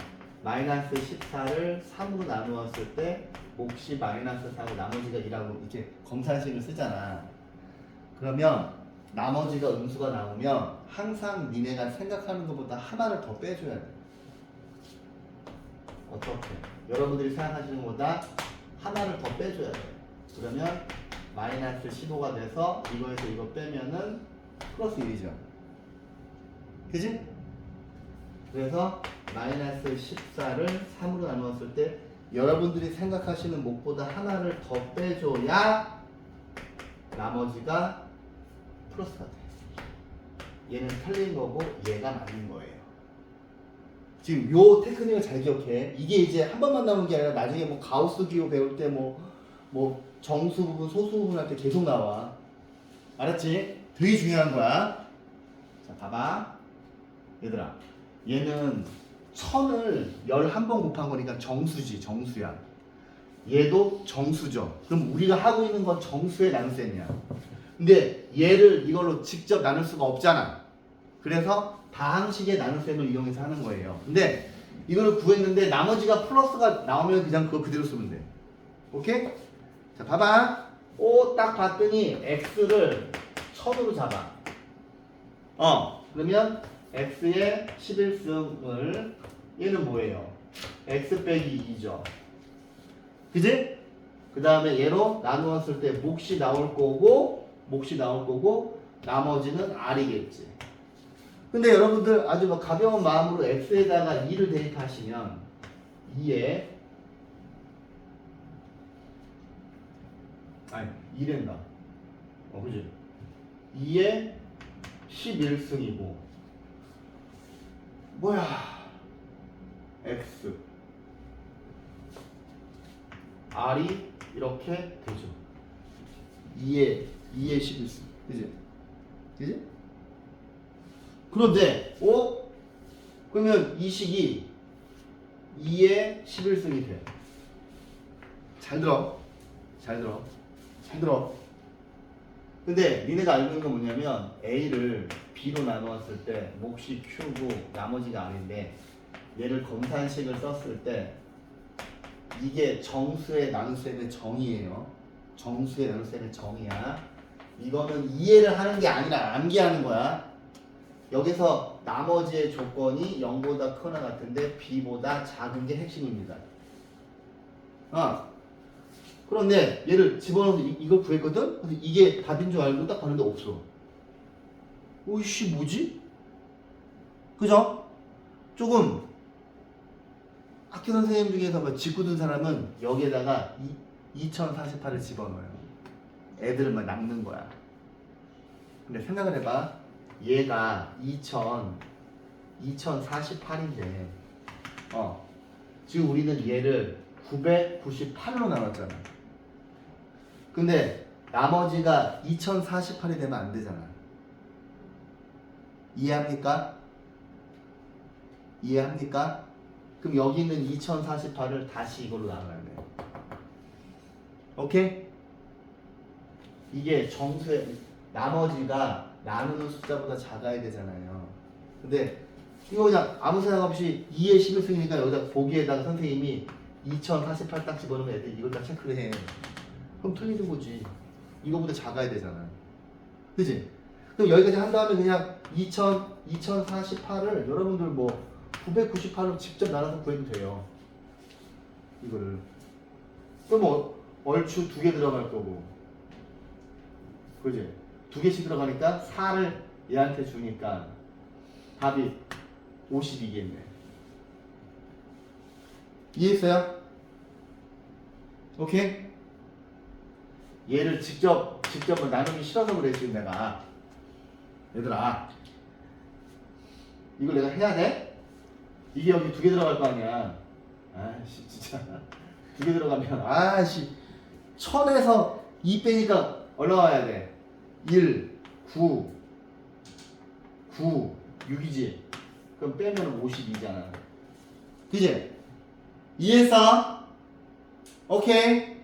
마이너스 14를 3으로 나누었을 때 몫이 마이너스 4고 나머지가 2라고 이렇게 검산식을 쓰잖아. 그러면 나머지가 음수가 나오면 항상 니네가 생각하는 것보다 하나를 더 빼줘야 돼. 어떻게? 여러분들이 생각하시는 것보다 하나를 더 빼줘야 돼. 그러면 마이너스 15가 돼서 이거에서 이거 빼면은 플러스 1이죠. 그지? 그래서 마이너스 14를 3으로 나누었을 때 여러분들이 생각하시는 몫보다 하나를 더 빼줘야 나머지가 플러스가 돼. 얘는 틀린 거고 얘가 맞는 거예요. 지금 요 테크닉을 잘 기억해. 이게 이제 한 번만 나오는 게 아니라 나중에 뭐 가우스 기호 배울 때 뭐 정수 부분, 소수 부분 할 때 계속 나와. 알았지? 되게 중요한 거야. 자, 봐봐. 얘들아, 얘는 1000을 11번 곱한 거니까 정수지, 정수야. 얘도 정수죠. 그럼 우리가 하고 있는 건 정수의 나눗셈이야. 근데 얘를 이걸로 직접 나눌 수가 없잖아. 그래서 다항식의 나눗셈을 이용해서 하는 거예요. 근데 이거를 구했는데 나머지가 플러스가 나오면 그냥 그거 그대로 쓰면 돼. 오케이? 자, 봐봐. 딱 봤더니 x를 1000으로 잡아. 그러면 x의 11승을 얘는 뭐예요? x 빼기 2죠. 그지? 그 다음에 얘로 나누었을 때 몫이 나올 거고 나머지는 r이겠지. 근데 여러분들 아주 뭐 가벼운 마음으로 x에다가 2를 대입하시면 2에 2랜다. 그지? 2에 11승이고 뭐야? x r이 이렇게 되죠. 2에 11승. 그지? 그지? 그런데 그러면 이 식이 2에 11승이 돼. 잘 들어. 근데 니네가 알고 있는 건 뭐냐면 A를 B로 나누었을 때 몫이 Q고 나머지가 R인데 얘를 검산식을 썼을 때 이게 정수의 나눗셈의 정의예요. 정수의 나눗셈의 정의야. 이거는 이해를 하는 게 아니라 암기하는 거야. 여기서 나머지의 조건이 0보다 크거나 같은데 B보다 작은 게 핵심입니다. 그런데 얘를 집어넣어서 이걸 구했거든? 근데 이게 답인 줄 알고 딱 봤는데 없어. 오이씨 뭐지? 그죠? 조금 학교 선생님 중에서 뭐 직구 든 사람은 여기에다가 2048을 집어넣어요. 애들은 막 낚는 거야. 근데 생각을 해봐. 얘가 2048인데 지금 우리는 얘를 998로 나눴잖아. 근데 나머지가 2048이 되면 안 되잖아. 이해합니까? 그럼 여기 있는 2048을 다시 이걸로 나눠야 돼. 오케이? 이게 정수의 나머지가 나누는 숫자보다 작아야 되잖아요. 근데 이거 그냥 아무 생각 없이 2의 11승이니까 여기다 보기에다가 선생님이 2048 딱 집어넣으면 애들이 이걸 딱 체크를 해. 그럼 틀리는 거지. 이거보다 작아야 되잖아. 그지? 그럼 여기까지 한 다음에 그냥 2048을 여러분들 뭐 998로 직접 나눠서 구해도 돼요. 이거를. 그럼 얼추 2개 들어갈 거고. 그지? 2개씩 들어가니까 4를 얘한테 주니까 답이 52개겠네. 이해했어요? 오케이? 얘를 직접 나누기 싫어서 그래 지금 내가. 얘들아 이걸 내가 해야 돼? 이게 여기 2개 들어갈 거 아니야. 아씨 진짜 2개 들어가면 1000에서 2 빼니까 얼마 와야 돼? 1, 9, 6이지. 그럼 빼면 52잖아. 그지? 이해했어? 오케이.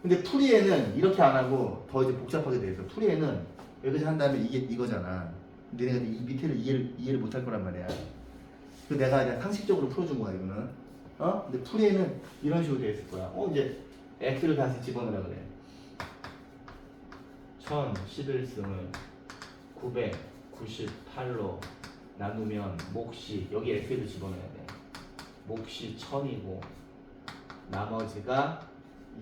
근데 풀이에는 이렇게 안 하고 더 이제 복잡하게 돼 있어. 풀이에는 여기까지 한 다음에 이게 이거잖아. 근데 내가 이 밑에를 이해를 못 할 거란 말이야. 그 내가 그냥 상식적으로 풀어준 거야 이거는. 근데 풀이에는 이런 식으로 되어 있을 거야. 이제 x를 다시 집어넣으라 그래. 1011승을 998로 나누면 몫이 여기 x를 집어넣어야 돼. 몫이 1000이고 나머지가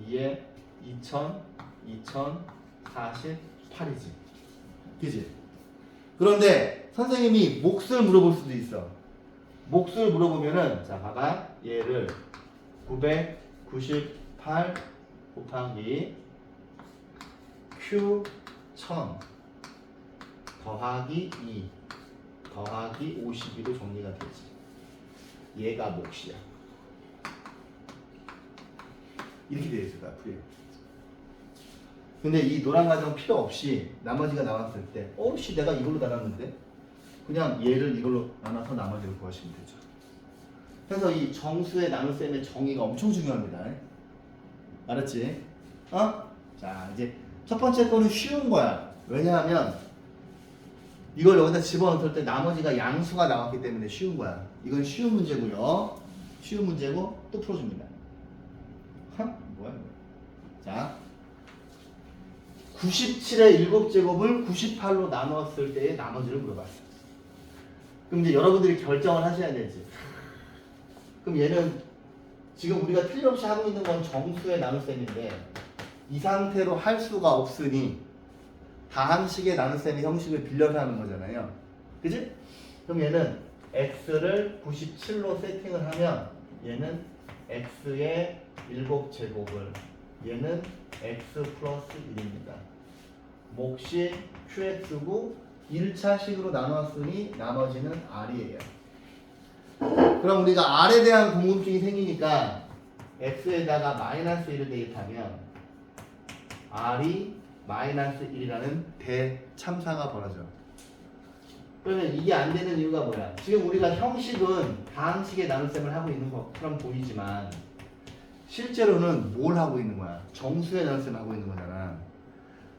2에 2048이지. 그지? 그런데 선생님이 몫을 물어볼 수도 있어. 몫을 물어보면은 자 봐봐. 얘를 998 곱하기 Q 1000 더하기 2 더하기 52로 정리가 되지. 얘가 몫이야. 이렇게 되어 있을 거야, 풀이. 근데 이 노란 과정 필요 없이 나머지가 나왔을 때, 씨, 내가 이걸로 나눴는데? 그냥 얘를 이걸로 나눠서 나머지를 구하시면 되죠. 그래서 이 정수의 나눗셈의 정의가 엄청 중요합니다. 알았지? 자, 이제 첫 번째 거는 쉬운 거야. 왜냐하면 이걸 여기다 집어넣을 때 나머지가 양수가 나왔기 때문에 쉬운 거야. 이건 쉬운 문제고요. 쉬운 문제고 또 풀어줍니다. 뭐야? 자, 97의 7제곱을 98로 나눴을 때의 나머지를 물어봤어. 그럼 이제 여러분들이 결정을 하셔야 되지. 그럼 얘는 지금 우리가 틀림없이 하고 있는 건 정수의 나눗셈인데 이 상태로 할 수가 없으니 다항식의 나눗셈의 형식을 빌려서 하는 거잖아요. 그지? 그럼 얘는 x를 97로 세팅을 하면 얘는 x의 7제곱을 얘는 x 플러스 1입니다. 몫이 qx고 1차식으로 나눴으니 나머지는 r이에요. 그럼 우리가 r에 대한 궁금증이 생기니까 x에다가 마이너스 1을 대입하면 r이 마이너스 1이라는 대참사가 벌어져. 그러면 이게 안 되는 이유가 뭐야? 지금 우리가 형식은 다항식의 나눗셈을 하고 있는 것처럼 보이지만 실제로는 뭘 하고 있는 거야? 정수의 나눗셈 하고 있는 거잖아.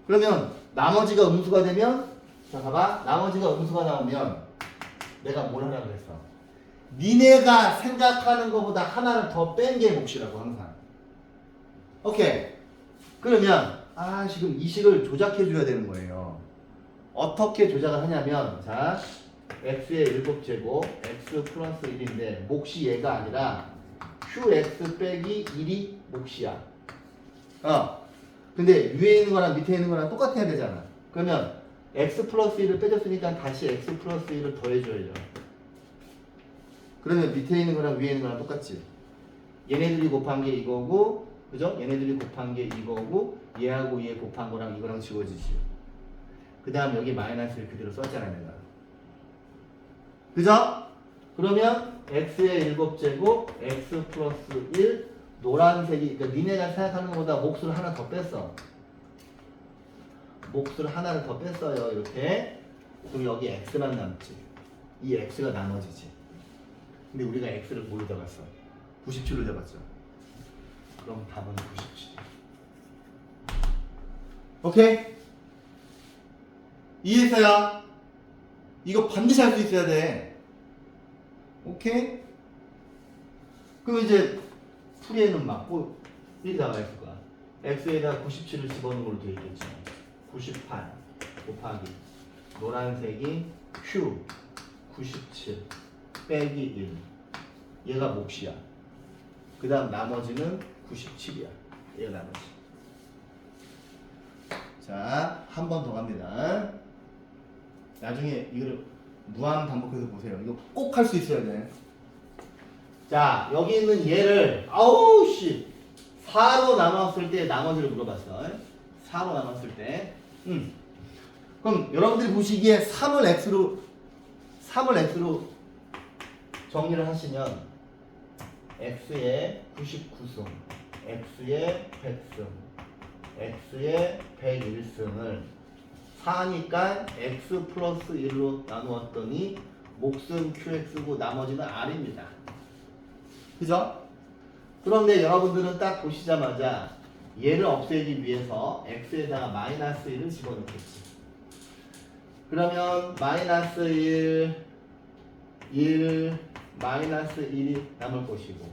그러면 나머지가 음수가 되면 자 봐봐. 나머지가 음수가 나오면 내가 뭘 하라고 그랬어? 니네가 생각하는 것보다 하나를 더 뺀 게 몫이라고 항상. 오케이. 그러면 지금 이 식을 조작해 줘야 되는 거예요. 어떻게 조작을 하냐면 자 x의 7제곱 x 플러스 1인데 몫이 얘가 아니라 qx 빼기 1이 몫이야. 근데 위에 있는 거랑 밑에 있는 거랑 똑같아야 되잖아. 그러면 x 플러스 1을 빼줬으니까 다시 x 플러스 1을 더해줘야죠. 그러면 밑에 있는 거랑 위에 있는 거랑 똑같지. 얘네들이 곱한 게 이거고, 그죠? 얘네들이 곱한 게 이거고, 얘하고 얘 곱한 거랑 이거랑 지워지지. 그 다음 여기 마이너스를 그대로 썼잖아 내가. 그죠? 그러면 x의 7제곱 x 플러스 1 노란색이 그러니까 니네가 생각하는 것보다 몫을 하나 더 뺐어. 몫을 하나를 더 뺐어요. 이렇게. 그럼 여기 x만 남지. 이 x가 나머지지. 근데 우리가 x를 뭘로 잡았어? 97로 잡았죠. 그럼 답은 97. 오케이? 이해했어요? 이거 반드시 할 수 있어야 돼. 오케이? 그럼 이제 풀이에는 맞고 이렇게 나와 있을 거야. x에다 97을 집어넣은 걸로 되어 있겠지. 98 곱하기 노란색이 q 97 빼기 1 얘가 몫이야. 그 다음 나머지는 97이야. 얘가 나머지. 자, 한 번 더 갑니다. 나중에 이거를 무한 반복해서 보세요. 이거 꼭 할 수 있어야 돼. 자, 여기 있는 얘를 4로 나눴을 때 나머지를 물어봤어. 4로 나눴을 때. 그럼 여러분들이 보시기에 3을 x로 정리를 하시면 x의 99승, x의 100승, x의 101승을 4니까 x 플러스 1로 나누었더니 몫은 qx고 나머지는 r입니다. 그죠? 그런데 여러분들은 딱 보시자마자 얘를 없애기 위해서 x에다가 마이너스 1을 집어넣겠지. 그러면 마이너스 1, 1, 마이너스 1이 남을 것이고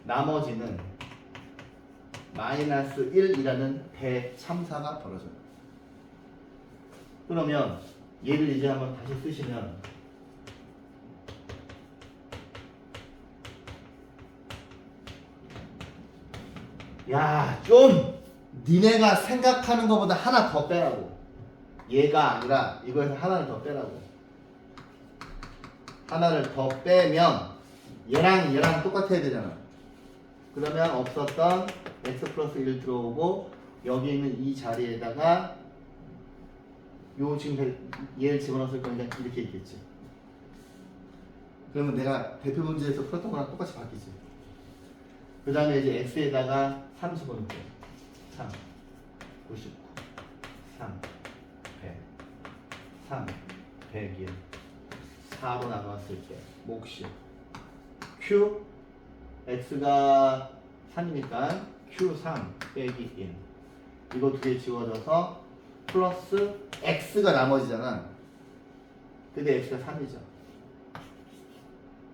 나머지는 마이너스 1이라는 대참사가 벌어져요. 그러면 얘를 이제 한번 다시 쓰시면 야, 좀 니네가 생각하는 것보다 하나 더 빼라고. 얘가 아니라 이거에서 하나를 더 빼라고. 하나를 더 빼면 얘랑 똑같아야 되잖아. 그러면 없었던 x 플러스 1 들어오고 여기 있는 이 자리에다가 요 지금 얘를 집어넣었을 거니까 이렇게 있겠지. 그러면 내가 대표 문제에서 풀었던 거랑 똑같이 바뀌지. 그 다음에 이제 x에다가 3 집어넣을게. 3, 99, 3, 100, 3, 101, 4로 나눴을 때 몫이 q x가 3이니까 q3 빼기 1 이거 두 개 지워져서 플러스 x가 나머지잖아. 근데 x가 3이죠.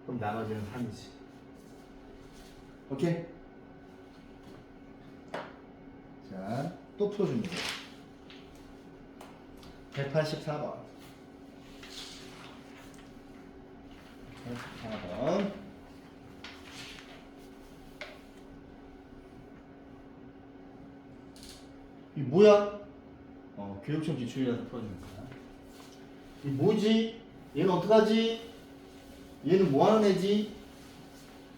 그럼 나머지는 3이지. 오케이? 자, 또 풀어줍니다. 184번. 184번. 이 뭐야? 교육청 기출이라서 풀어주는 거야. 이 뭐지? 얘는 어떡하지? 얘는 뭐하는 애지?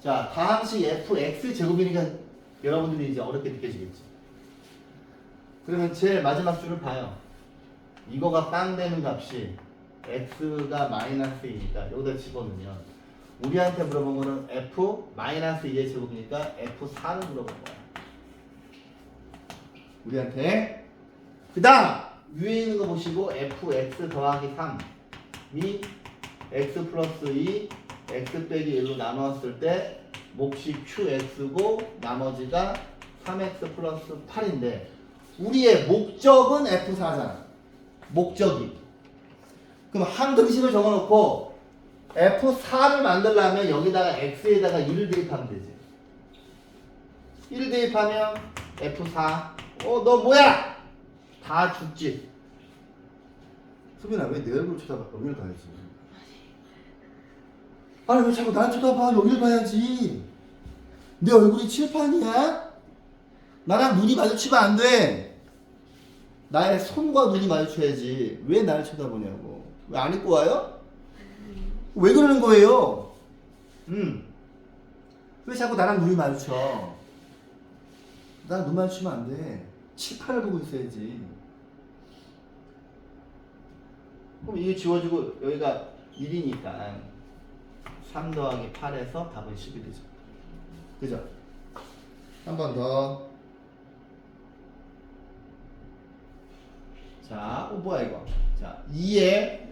자, 다항식 fx 제곱이니까 여러분들이 이제 어렵게 느껴지겠지. 그러면 제일 마지막 줄을 봐요. 이거가 빵 되는 값이 x가 마이너스 2니까 여기다 집어넣으면 우리한테 물어본 거는 f 마이너스 2의 제곱이니까 f4를 물어본 거야. 우리한테. 그 다음 위에 있는 거 보시고 fx 더하기 3이 x 플러스 2 x 빼기 1로 나누었을 때 몫이 qx고 나머지가 3x 플러스 8인데 우리의 목적은 f4잖아. 목적이. 그럼 한 등식을 적어놓고 f4를 만들려면 여기다가 x에다가 1을 대입하면 되지. 1 대입하면 f4. 너 뭐야? 다 죽지. 수빈아 왜 내 얼굴 쳐다봐? 여기를 봐야지. 아니 왜 자꾸 날 쳐다봐? 여기를 봐야지. 내 얼굴이 칠판이야? 나랑 눈이 마주치면 안 돼. 나의 손과 눈이 마주쳐야지. 왜 날 쳐다보냐고. 왜 안 입고 와요? 왜 그러는 거예요? 왜 자꾸 나랑 눈이 마주쳐? 나 눈 마주치면 안 돼. 칠판을 보고 있어야지. 그럼 이게 지워지고 여기가 1이니까 3 더하기 8에서 답은 10이 되죠. 그죠? 한 번 더. 자, 뭐야 이거? 자, 2에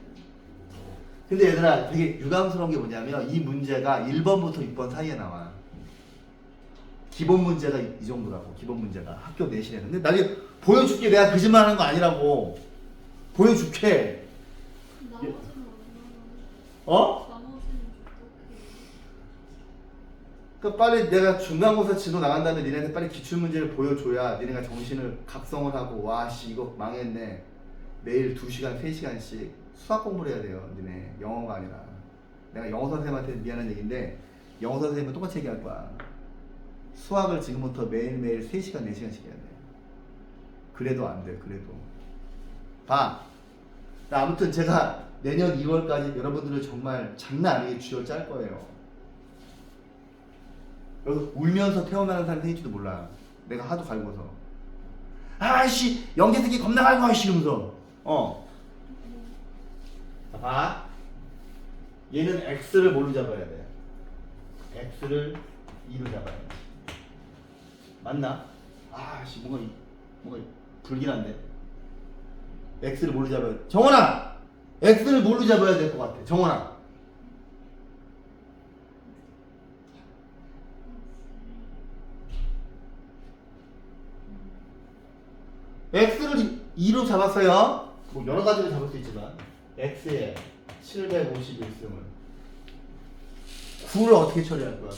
근데 얘들아 되게 유감스러운 게 뭐냐면 이 문제가 1번부터 6번 사이에 나와. 기본 문제가 이 정도라고. 기본 문제가 학교 내신에. 근데 나중에 보여줄게. 내가 거짓말 하는 거 아니라고. 보여줄게. 그러니까 빨리 내가 중간고사 지도 나간 다음에 니네한테 빨리 기출문제를 보여줘야 니네가 정신을 각성을 하고 와씨 이거 망했네. 매일 2시간 3시간씩 수학 공부를 해야 돼요. 니네 영어가 아니라. 내가 영어 선생님한테 미안한 얘기인데 영어 선생님은 똑같이 얘기할 거야. 수학을 지금부터 매일매일 3시간 4시간씩 해야 돼. 그래도 안 돼. 그래도 봐. 아무튼 제가 내년 2월까지 여러분들을 정말 장난 아니게 쥐어 짤 거예요. 여기서 울면서 태어나는 사람이 생길지도 몰라. 내가 하도 갈고서 아이씨 영재새끼 겁나 갈고 아이씨 이러면서 자, 봐. 얘는 x를 뭘로 잡아야 돼? x를 2로 잡아야 돼. 맞나? 아씨 뭔가 불길한데. x를 뭘로 잡아야 돼? 정원아! x를 뭘로 잡아야 될 것 같아? 정원아. x를 2로 잡았어요. 뭐 여러 가지로 잡을 수 있지만 x에 751승을 9를 어떻게 처리할 거야?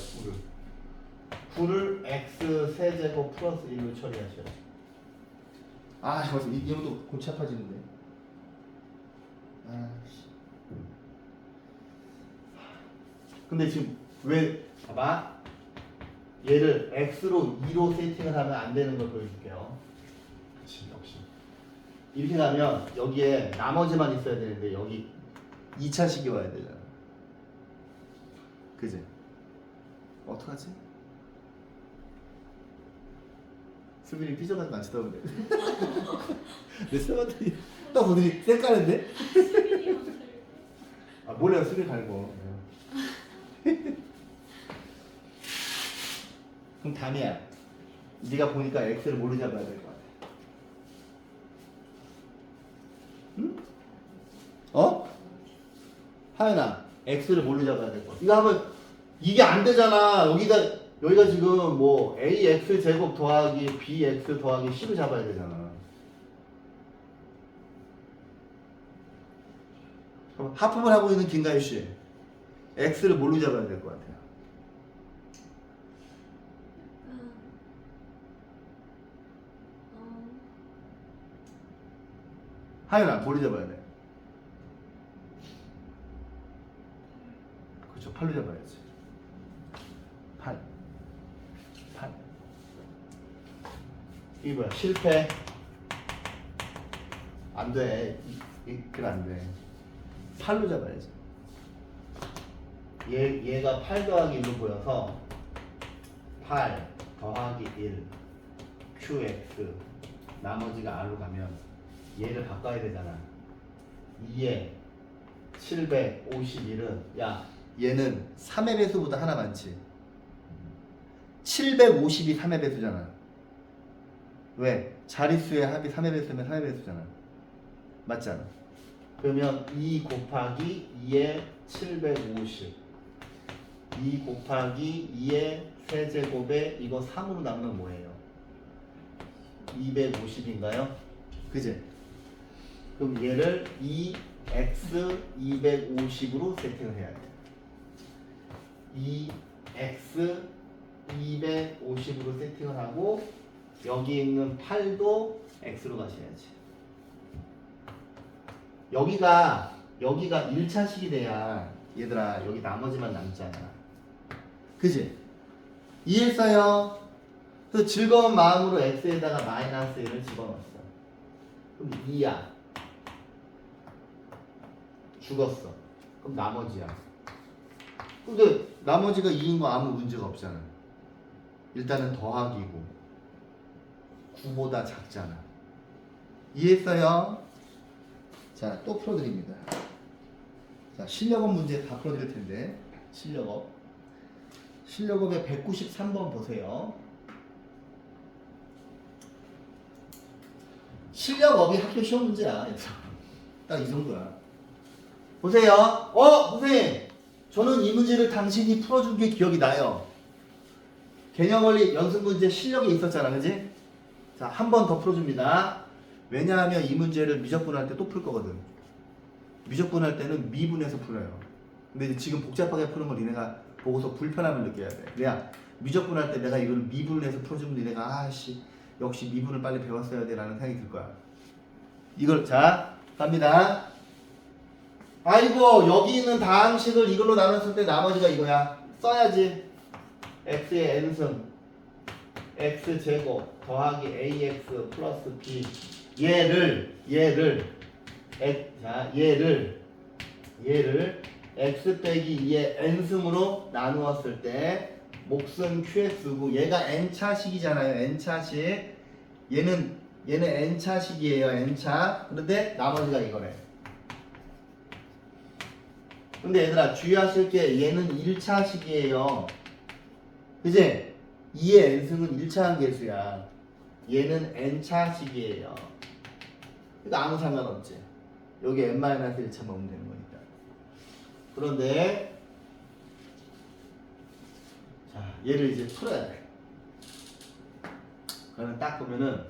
9를 x 세제곱 플러스 1로 처리하셔야 돼. 아, 잠깐만. 이 놈도 골치 아파지는데. 아씨. 근데 지금 왜 봐봐. 얘를 x로 2로 세팅을 하면 안 되는 걸 보여줄게요. 그치, 역시. 이렇게 가면 여기에 나머지만 있어야 되는데 여기 2차식이 와야 되잖아. 그지? 어떡하지? 수빈이 삐져가지고 안 쳐다보네. 내 쌤한테 딱 보더니 쌩까는데? 아, 몰라요. 수빈이 갈고. 그럼 담이야. 네가 보니까 x를 뭘로 잡아야 될 것 같아. 응? 어? 하연아, x를 뭘로 잡아야 될 것 같아. 이거 하면 이게 안 되잖아. 여기가 지금 뭐 ax 제곱 더하기 bx 더하기 c로 잡아야 되잖아. 그럼 하품을 하고 있는 김가희 씨, x를 뭘로 잡아야 될 것 같아요? 하연아, 뭘로 잡아야 돼? 그렇죠, 8로 잡아야지. 8. 이게 뭐야? 실패. 안 돼. 그건 안 돼. 8로 잡아야지. 얘가 8 더하기 1로 보여서 8 더하기 1 qx 나머지가 r로 가면 얘를 바꿔야 되잖아. 2에 751은 야 얘는 3의 배수보다 하나 많지. 750이 3의 배수잖아. 왜? 자릿수의 합이 3의 배수면 3의 배수잖아. 맞잖아. 그러면 2 곱하기 2의 750 2 곱하기 2의 세제곱에 이거 3으로 나누면 뭐예요? 250인가요? 그지? 그럼 얘를 2x 250으로 세팅을 해야 돼. 2x 250으로 세팅을 하고 여기 있는 8도 x로 가셔야지. 여기가 1차식이 돼야 얘들아 여기 나머지만 남잖아. 그지? 이해했어요? 그래서 즐거운 마음으로 x에다가 마이너스 1을 집어넣었어. 그럼 2야. 죽었어. 그럼 나머지야. 근데 나머지가 2인 거 아무 문제가 없잖아. 일단은 더하기고 9보다 작잖아. 이해했어요? 자, 또 풀어드립니다. 자, 실력업 문제 다 풀어드릴 텐데 실력업의 193번 보세요. 실력업이 학교 시험 문제야. 딱 이 정도야. 보세요. 선생님, 저는 이 문제를 당신이 풀어준 게 기억이 나요. 개념원리 연습 문제 실력이 있었잖아, 그지? 자, 한 번 더 풀어줍니다. 왜냐하면 이 문제를 미적분할 때 또 풀 거거든. 미적분할 때는 미분해서 풀어요. 근데 지금 복잡하게 푸는 걸 니네가 보고서 불편함을 느껴야 돼. 그래야 미적분할 때 내가 이걸 미분해서 풀어주면 니네가 아씨 역시 미분을 빨리 배웠어야 돼 라는 생각이 들 거야. 이걸 자 갑니다. 아이고 여기 있는 다항식을 이걸로 나눴을 때 나머지가 이거야. 써야지. x의 n승 x제곱 더하기 ax 플러스 b 얘를 x 빼기 2의 n승으로 나누었을 때 몫은 qx고 얘가 n차식이잖아요. n차식 얘는 n차식이에요. n차. 그런데 나머지가 이거래. 근데 얘들아 주의하실 게 얘는 1차식이에요. 그치? 2의 n승은 1차한 계수야. 얘는 n차식이에요. 그러니까 아무 상관없지. 여기 n-1차 먹으면 되는 거니까. 그런데 자 얘를 이제 풀어야 돼. 그러면 딱 보면은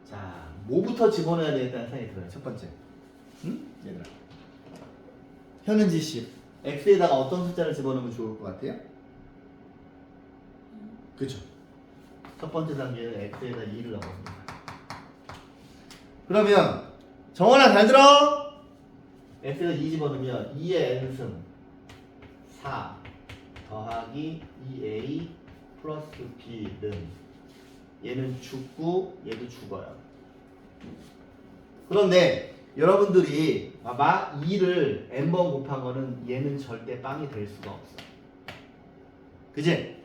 자 뭐부터 집어넣어야 되겠다는 생각이 들어요. 첫 번째 응? 얘들아 현은지 씨 x에다가 어떤 숫자를 집어넣으면 좋을 것 같아요? 그쵸? 첫 번째 단계는 x에다 2를 넣어봅니다. 그러면 정원아 잘 들어! x에다 2 집어넣으면 2의 n승 4 더하기 2a 플러스 b는 얘는 죽고 얘도 죽어요. 그런데 여러분들이 봐봐 2를 n번 곱한 거는 얘는 절대 빵이 될 수가 없어. 그지?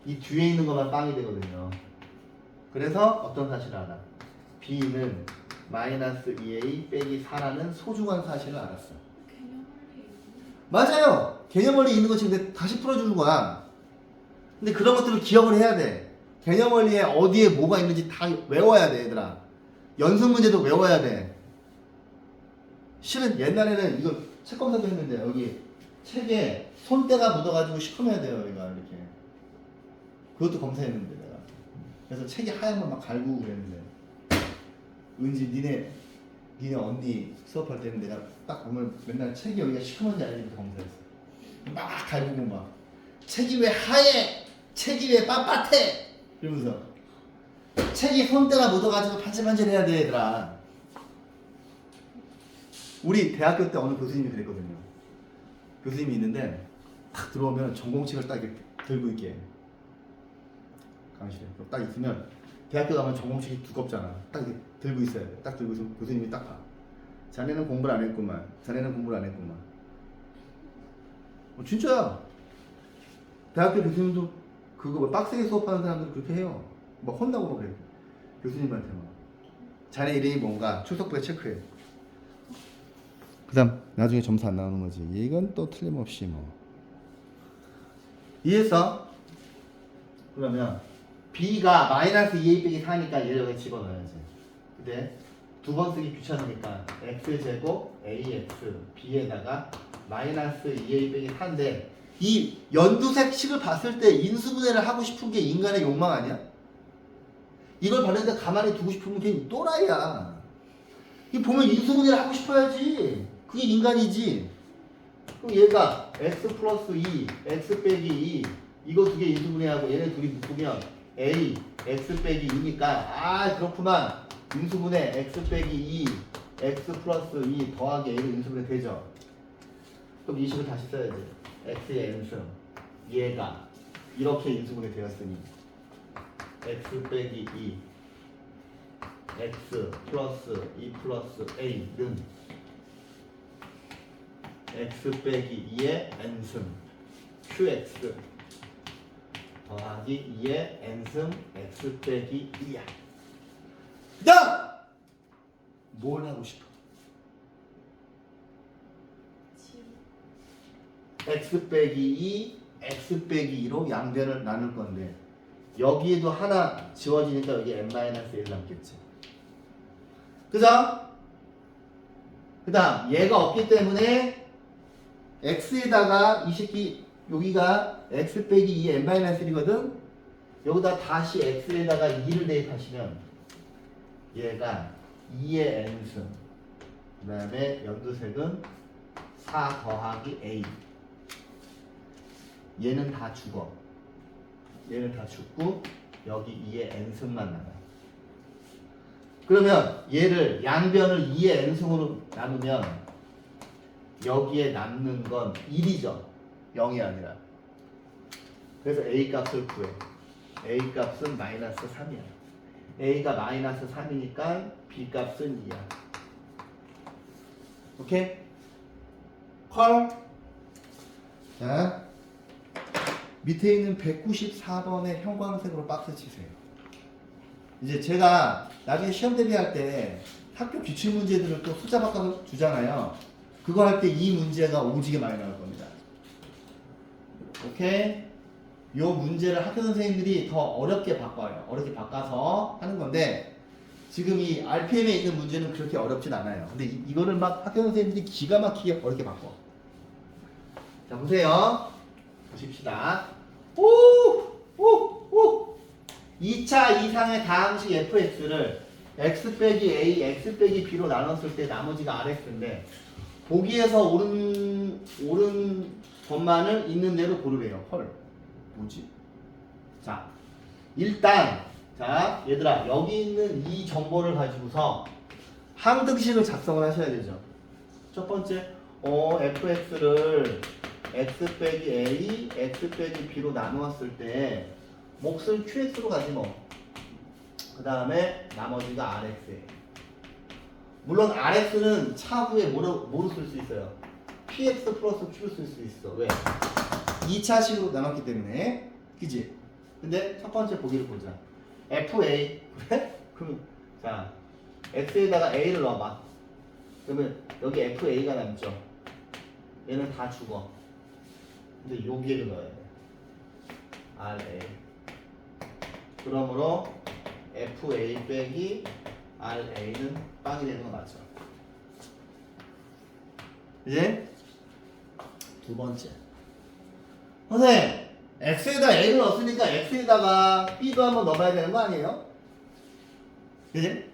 이 뒤에 있는 것만 빵이 되거든요. 그래서 어떤 사실을 알아? b는 마이너스 2a 빼기 4라는 소중한 사실을 알았어. 맞아요. 개념 원리 있는 거 지금 다시 풀어주는 거야. 근데 그런 것들을 기억을 해야 돼. 개념 원리에 어디에 뭐가 있는지 다 외워야 돼, 얘들아. 연습 문제도 외워야 돼. 실은 옛날에는 이거 책 검사도 했는데 여기 책에 손때가 묻어가지고 시커매야 돼요, 여기가 이렇게. 그것도 검사했는데 내가. 그래서 책이 하얀 거 막 갈구고 그랬는데. 왠지 니네 언니 수업할 때는 내가 딱 보면 맨날 책이 여기가 시커먼지 알리면서 검사했어. 막 갈구고 막. 책이 왜 하얘? 책이 왜 빳빳해? 이러면서 책이 손때가 묻어가지고 반질반질해야 돼, 얘들아. 우리 대학교 때 어느 교수님이 그랬거든요. 교수님이 있는데 딱 들어오면 전공책을 딱 이렇게 들고 있게 강의실에 딱 있으면 대학교 가면 전공책이 두껍잖아. 딱 이렇게 들고 있어야 돼. 딱 들고 있으면 교수님이 딱 봐. 자네는 공부를 안 했구만. 자네는 공부를 안 했구만. 진짜야. 대학교 교수님도 그거 뭐 빡세게 수업하는 사람들 그렇게 해요. 막 혼나고 그래. 교수님한테 막. 자네 이름이 뭔가 출석부에 체크해. 그 다음 나중에 점수 안 나오는 거지. 이건 또 틀림없이 뭐. 이해했어? 그러면 b가 마이너스 2a 빼기 4니까 얘를 여기 집어넣어야지. 근데 두 번 쓰기 귀찮으니까 x제곱 ax b에다가 마이너스 2a 빼기 4인데 이 연두색 식을 봤을 때 인수분해를 하고 싶은 게 인간의 욕망 아니야? 이걸 봤는데 가만히 두고 싶으면 걔 또라이야. 이 보면 인수분해를 하고 싶어야지. 그게 인간이지. 그럼 얘가 x 플러스 2, x 빼기 2 이거 두 개 인수분해하고 얘네 둘이 묶으면 a, x 빼기 2니까 아 그렇구만. 인수분해 x 빼기 2, x 플러스 2 더하기 a로 인수분해 되죠. 그럼 이 식을 다시 써야지. x의 n승 얘가 이렇게 인수분해 되었으니 x 빼기 2 x 플러스 2 플러스 a는 x 빼기 2의 n승 qx 더하기 2의 n승 x 빼기 2야. 그 다음! 뭘 하고 싶어? x 빼기 2, x 빼기 2로 양변을 나눌 건데 여기에도 하나 지워지니까 여기 n-1 남겠지. 그죠? 그 다음 얘가 없기 때문에 x에다가 이 새끼 여기가 x 빼기 2 n-1이거든. 여기다 다시 x에다가 2를 대입하시면 얘가 2의 n승 그 다음에 연두색은 4 더하기 a 얘는 다 죽어. 얘는 다 죽고 여기 2의 n승만 남아. 그러면 얘를 양변을 2의 n승으로 나누면 여기에 남는 건 1이죠. 0이 아니라. 그래서 a 값을 구해. a 값은 마이너스 3이야. a가 마이너스 3이니까 b 값은 2야. 오케이? 컬? 자, 밑에 있는 194번의 형광색으로 박스 치세요. 이제 제가 나중에 시험 대비할 때 학교 기출 문제들을 또 숫자 바꿔서 주잖아요. 그거 할 때 이 문제가 오지게 많이 나올 겁니다. 오케이? 요 문제를 학교 선생님들이 더 어렵게 바꿔요. 어렵게 바꿔서 하는 건데 지금 이 RPM에 있는 문제는 그렇게 어렵진 않아요. 근데 이거를 막 학교 선생님들이 기가 막히게 어렵게 바꿔. 자, 보세요. 보십시다. 오! 2차 이상의 다항식 fx를 x 빼기 a, x 빼기 b로 나눴을 때 나머지가 rx인데 보기에서 옳은 옳은 것만을 있는 대로 고르래요. 헐, 뭐지? 자, 일단 자 얘들아 여기 있는 이 정보를 가지고서 항등식을 작성을 하셔야 되죠. 첫 번째, fx를 x 빼기 a, x 빼기 b로 나누었을 때 몫을 qx로 가지 뭐. 그 다음에 나머지가 rx예요. 물론 rx는 차후에 뭐로 쓸 수 있어요? px 플러스 q로 쓸 수 있어. 왜? 2차식으로 나눴기 때문에. 그지? 근데 첫 번째 보기를 보자. fa. 그래? 그럼 자 x에다가 a를 넣어봐. 그러면 여기 fa가 남죠. 얘는 다 죽어. 근데 여기를 넣어야 돼. ra. 그러므로 fa 빼기 ra는 빵이 되는 거 맞죠? 이제 두 번째. 선생님, x에다 a를 넣었으니까 x에다가 b도 한번 넣어봐야 되는 거 아니에요? 그지?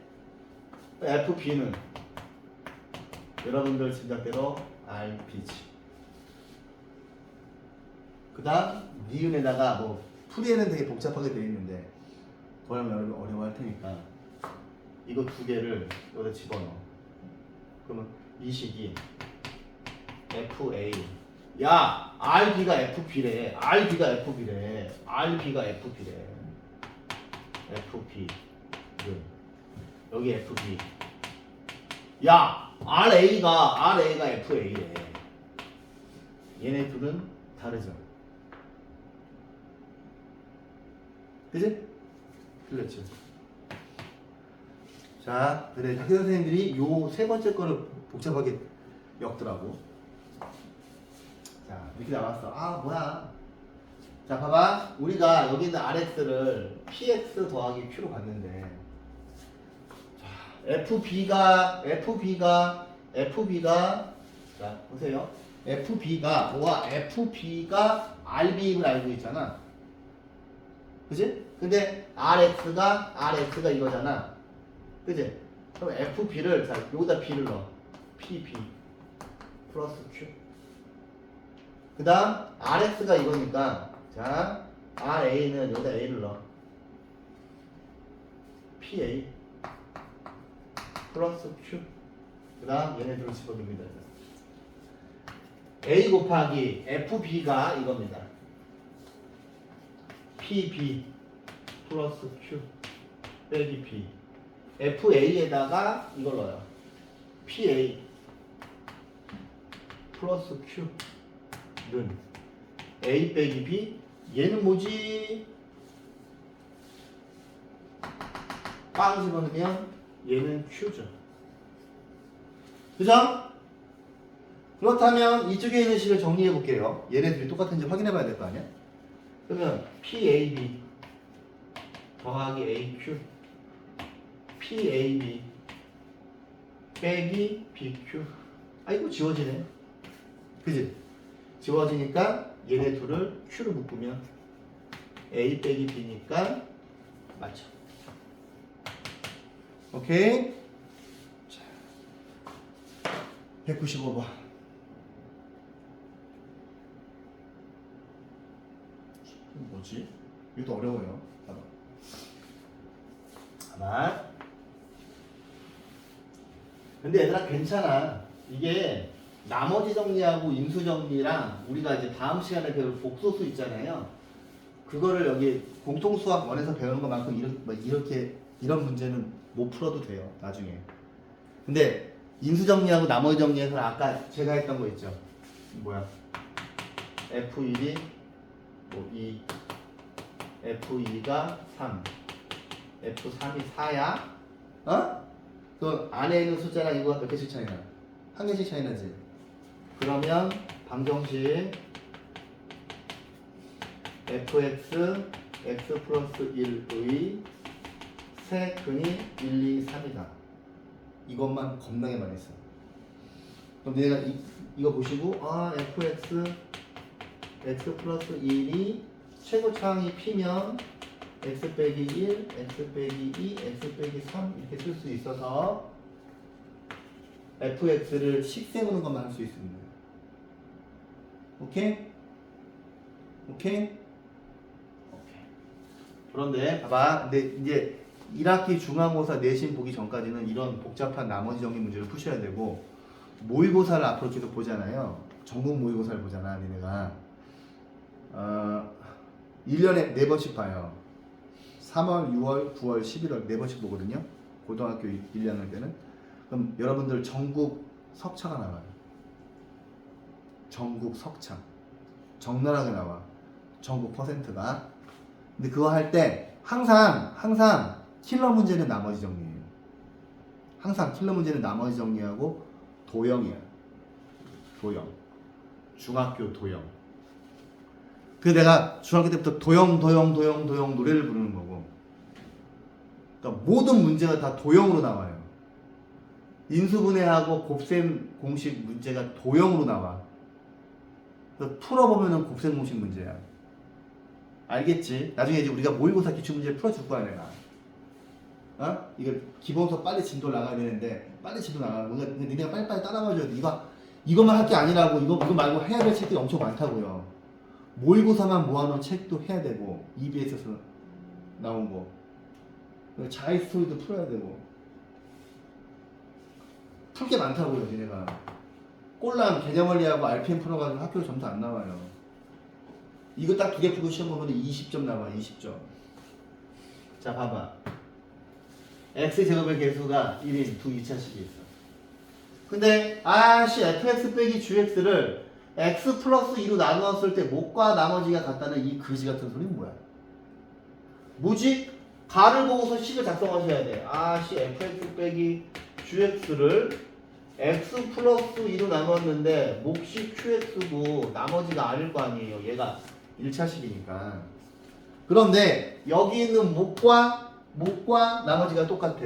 fb는 여러분들 짐작대로 rp지. 그 다음 니은에다가 뭐 풀이에는 되게 복잡하게 되어 있는데 그러면 여러분 어려워할 테니까 이거 두 개를 여기다 집어넣어. 그러면 이 식이 fa. 야, rb가 fb래. rb가 fb래. rb가 fb래. fb. 여기 fb. 야, ra가 fa래. 얘네 둘은 다르죠. 그지? 그렇죠. 자, 그래 학교 선생님들이 요 세 번째 거를 복잡하게 엮더라고. 자, 이렇게 나왔어. 아, 뭐야? 자, 봐봐. 우리가 여기 있는 rx를 px 더하기 q로 봤는데, 자, fb가 자, 보세요. fb가 rb임을 알고 있잖아. 그지? 근데 rx가 이거잖아. 그지? 그럼 fb를 자 여기다 b를 넣어. pb 플러스 q. 그 다음 rx가 이거니까 자 ra는 여기다 a를 넣어. pa 플러스 q. 그 다음 얘네들을 집어넣습니다. a 곱하기 fb가 이겁니다. pb 플러스 q 빼기 b. fa에다가 이걸 넣어요. pa 플러스 q는 a 빼기 b. 얘는 뭐지? 빵 집어넣으면 얘는 q죠. 그죠? 그렇다면 이쪽에 있는 식을 정리해 볼게요. 얘네들이 똑같은지 확인해 봐야 될 거 아니야? 그러면 PAB 더하기 AQ PAB 빼기 BQ. 아이고 지워지네. 그지? 지워지니까 얘네 둘을 Q로 묶으면 A 빼기 B니까 맞죠. 오케이? 자, 195번. 뭐지? 이것도 어려워요. 봐봐. 아마. 근데 얘들아 괜찮아. 이게 나머지 정리하고 인수 정리랑 우리가 이제 다음 시간에 배울 복소수 있잖아요. 그거를 여기 공통수학 원에서 배우는 것만큼 이렇게 이런 문제는 못 풀어도 돼요. 나중에. 근데 인수 정리하고 나머지 정리에서는 아까 제가 했던 거 있죠. 뭐야? F1이 뭐 2, F2가 3, F3이 4야? 어? 그 안에 있는 숫자랑 이거가 몇 개씩 차이나? 한 개씩 차이 나지? 그러면 방정식 fx x 플러스 1의 세 근이 1, 2, 3이다. 이것만 겁나게 많이 써. 그럼 내가 이거 보시고 fx x 플러스 1이 최고차항이 p면 x 빼기 1, x 빼기 2, x 빼기 3 이렇게 쓸 수 있어서 fx를 식 세우는 것만 할 수 있습니다. 오케이? 오케이? 오케이. 그런데 봐봐. 근데 이제 1학기 중간고사 내신 보기 전까지는 이런 복잡한 나머지 정리 문제를 푸셔야 되고 모의고사를 앞으로 계속 보잖아요. 전국 모의고사를 보잖아, 니네가. 1년에 4번씩 봐요. 3월, 6월, 9월, 11월 4번씩 보거든요. 고등학교 1년할 때는. 그럼 여러분들 전국 석차가 나와요. 전국 석차. 적나라하게 나와. 전국 퍼센트가. 근데 그거 할 때 항상 킬러 문제는 나머지 정리예요. 항상 킬러 문제는 나머지 정리하고 도형이야. 도형. 중학교 도형. 그래서 내가 중학교 때부터 도형 노래를 부르는 거고. 그러니까 모든 문제가 다 도형으로 나와요. 인수분해하고 곱셈 공식 문제가 도형으로 나와. 그래서 풀어보면은 곱셈 공식 문제야. 알겠지? 나중에 이제 우리가 모의고사 기출문제를 풀어줄 거야, 내가. 어? 이거 기본서 빨리 진도 나가야 되는데, 빨리 진도 나가고, 니네가 빨리빨리 따라가줘야 돼. 이것만 할 게 아니라고, 이거 말고 해야 될 책들이 엄청 많다고요. 모의고사만 모아놓은 책도 해야 되고, EBS에서 나온 거. 자이 스토리도 풀어야 되고. 풀 게 많다고요, 니네가. 꼴랑 개념원리하고 RPM 풀어가지고 학교 점수 안 나와요. 이거 딱 2개 풀고 시험 보면 20점 나와, 20점. 자, 봐봐. x제곱의 개수가 1인 2차식이 있어. 근데 fx 빼기 gx를 x 플러스 2로 나누었을 때 못과 나머지가 같다는 이 그지 같은 소리는 뭐야? 뭐지? 가를 보고서 식을 작성하셔야 돼. fx 빼기 gx를 x 플러스 2로 나누었는데 몫이 qx고 나머지가 r일 거 아니에요. 얘가 1차식이니까. 그런데 여기 있는 목과 나머지가 똑같아.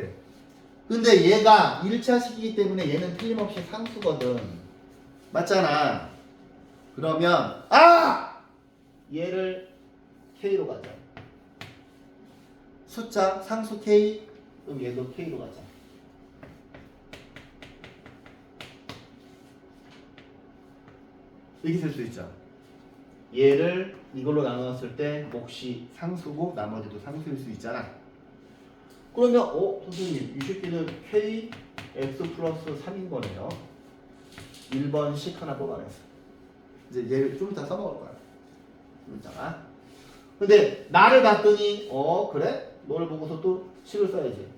근데 얘가 1차식이기 때문에 얘는 틀림없이 상수거든. 맞잖아. 그러면 얘를 K로 가자. 숫자 상수 K, 그럼 얘도 K로 가자. 이렇게 쓸 수 있죠. 얘를 이걸로 나눴을 때 몫이 상수고 나머지도 상수일 수 있잖아. 그러면 선생님 이 새끼는 K X 플러스 3인 거네요. 1번씩 하나 뽑아냈어. 이제 얘를 좀 이따 써먹을 거야. 좀 이따가. 근데 나를 봤더니 그래? 너를 보고서 또 식을 써야지.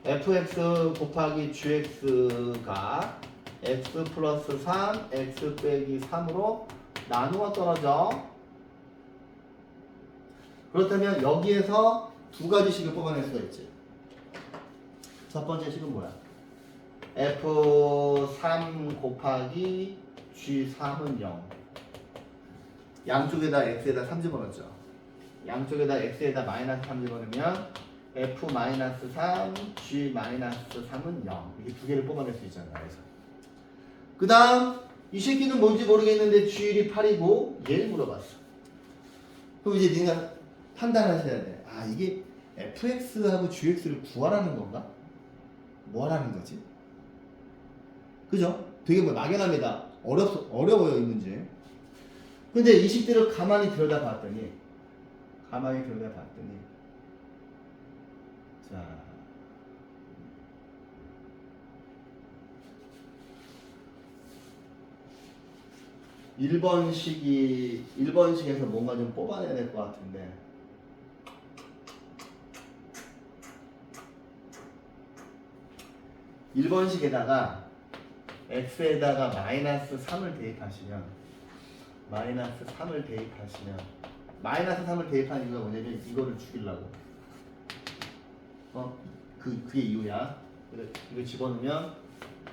fx 곱하기 gx가 x 플러스 3 x 빼기 3으로 나누어 떨어져. 그렇다면 여기에서 두 가지 식을 뽑아낼 수가 있지. 첫 번째 식은 뭐야? f3 곱하기 g3은 0. 양쪽에다 x에다 3 집어넣죠. 양쪽에다 x에다 마이너스 3 집어넣으면 f-3, g-3은 0. 이렇게 두 개를 뽑아낼 수 있잖아. 그래서 그 다음 이 새끼는 뭔지 모르겠는데 g1이 8이고 얘를 물어봤어. 그럼 이제 네가 판단하셔야 돼. 이게 fx하고 gx를 구하라는 건가? 뭐 하라는 거지? 그죠? 되게 막연합니다. 어려워요 이 문제. 근데 이 식들을 가만히 들여다봤더니 자 1번식에서 뭔가 좀 뽑아내야 될 것 같은데 1번식에다가 x에다가 마이너스 3을 대입하시면 마이너스 3을 대입하는 이유가 뭐냐면 이거를 죽이려고 그게 이유야. 이거 집어넣으면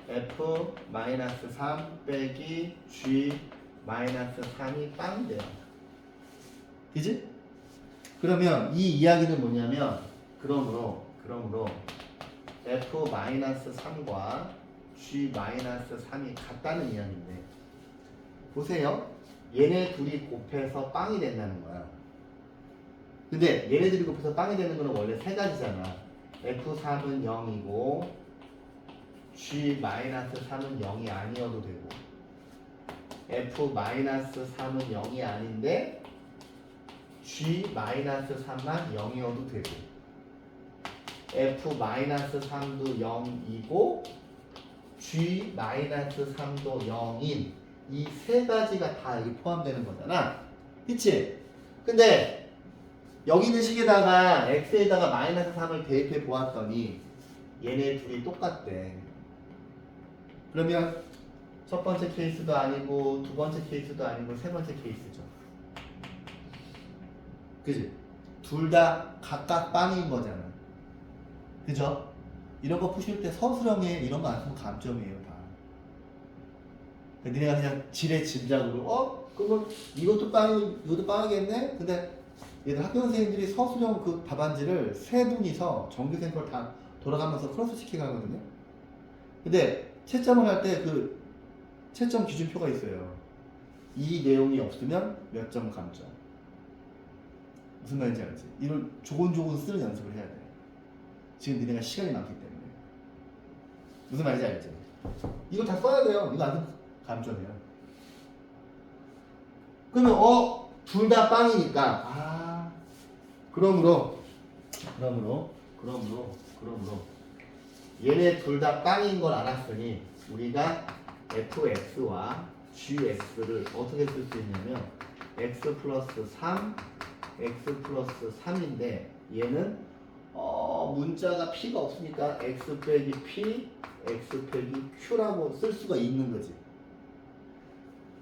f-3 빼기 g-3이 빵 돼요. 그지? 그러면 이 이야기는 뭐냐면 그러므로 f-3과 g-3이 같다는 이야기인데 보세요. 얘네 둘이 곱해서 빵이 된다는 거야. 근데 얘네들이 곱해서 빵이 되는 거는 원래 세 가지잖아. f3은 0이고 g-3은 0이 아니어도 되고 f-3은 0이 아닌데 g-3만 0이어도 되고 f-3도 0이고 g-3도 0인 이 세 가지가 다 여기 포함되는 거잖아. 그치? 근데 여기 있는 식에다가 x에다가 마이너스 3을 대입해 보았더니 얘네 둘이 똑같대. 그러면 첫 번째 케이스도 아니고 두 번째 케이스도 아니고 세 번째 케이스죠. 그지? 둘 다 각각 빵인 거잖아. 그죠? 이런 거 푸실 때 서술형에 이런 거 안 쓰면 감점이에요, 다. 니네가 그냥 지레 짐작으로, 그러면 이것도 빵이, 이것도 빵이겠네? 근데 얘들 학교 선생님들이 서술형 그 답안지를 세 분이서 정규생 걸 다 돌아가면서 크로스 시키게 하거든요. 근데 채점을 할 때 그 채점 기준표가 있어요. 이 내용이 없으면 몇 점 감점. 무슨 말인지 알지? 이걸 조곤조곤 쓰는 연습을 해야 돼. 지금 니네가 시간이 많기 때문에. 무슨 말인지 알지? 이거 다 써야 돼요. 이거 안 쓰면 감점이야. 그러면 둘 다 빵이니까 그러므로 얘네 둘 다 빵인 걸 알았으니 우리가 fx와 gx를 어떻게 쓸 수 있냐면 x 플러스 3 x 플러스 3인데 얘는 문자가 p가 없으니까 x 빼기 p x 빼기 q라고 쓸 수가 있는 거지.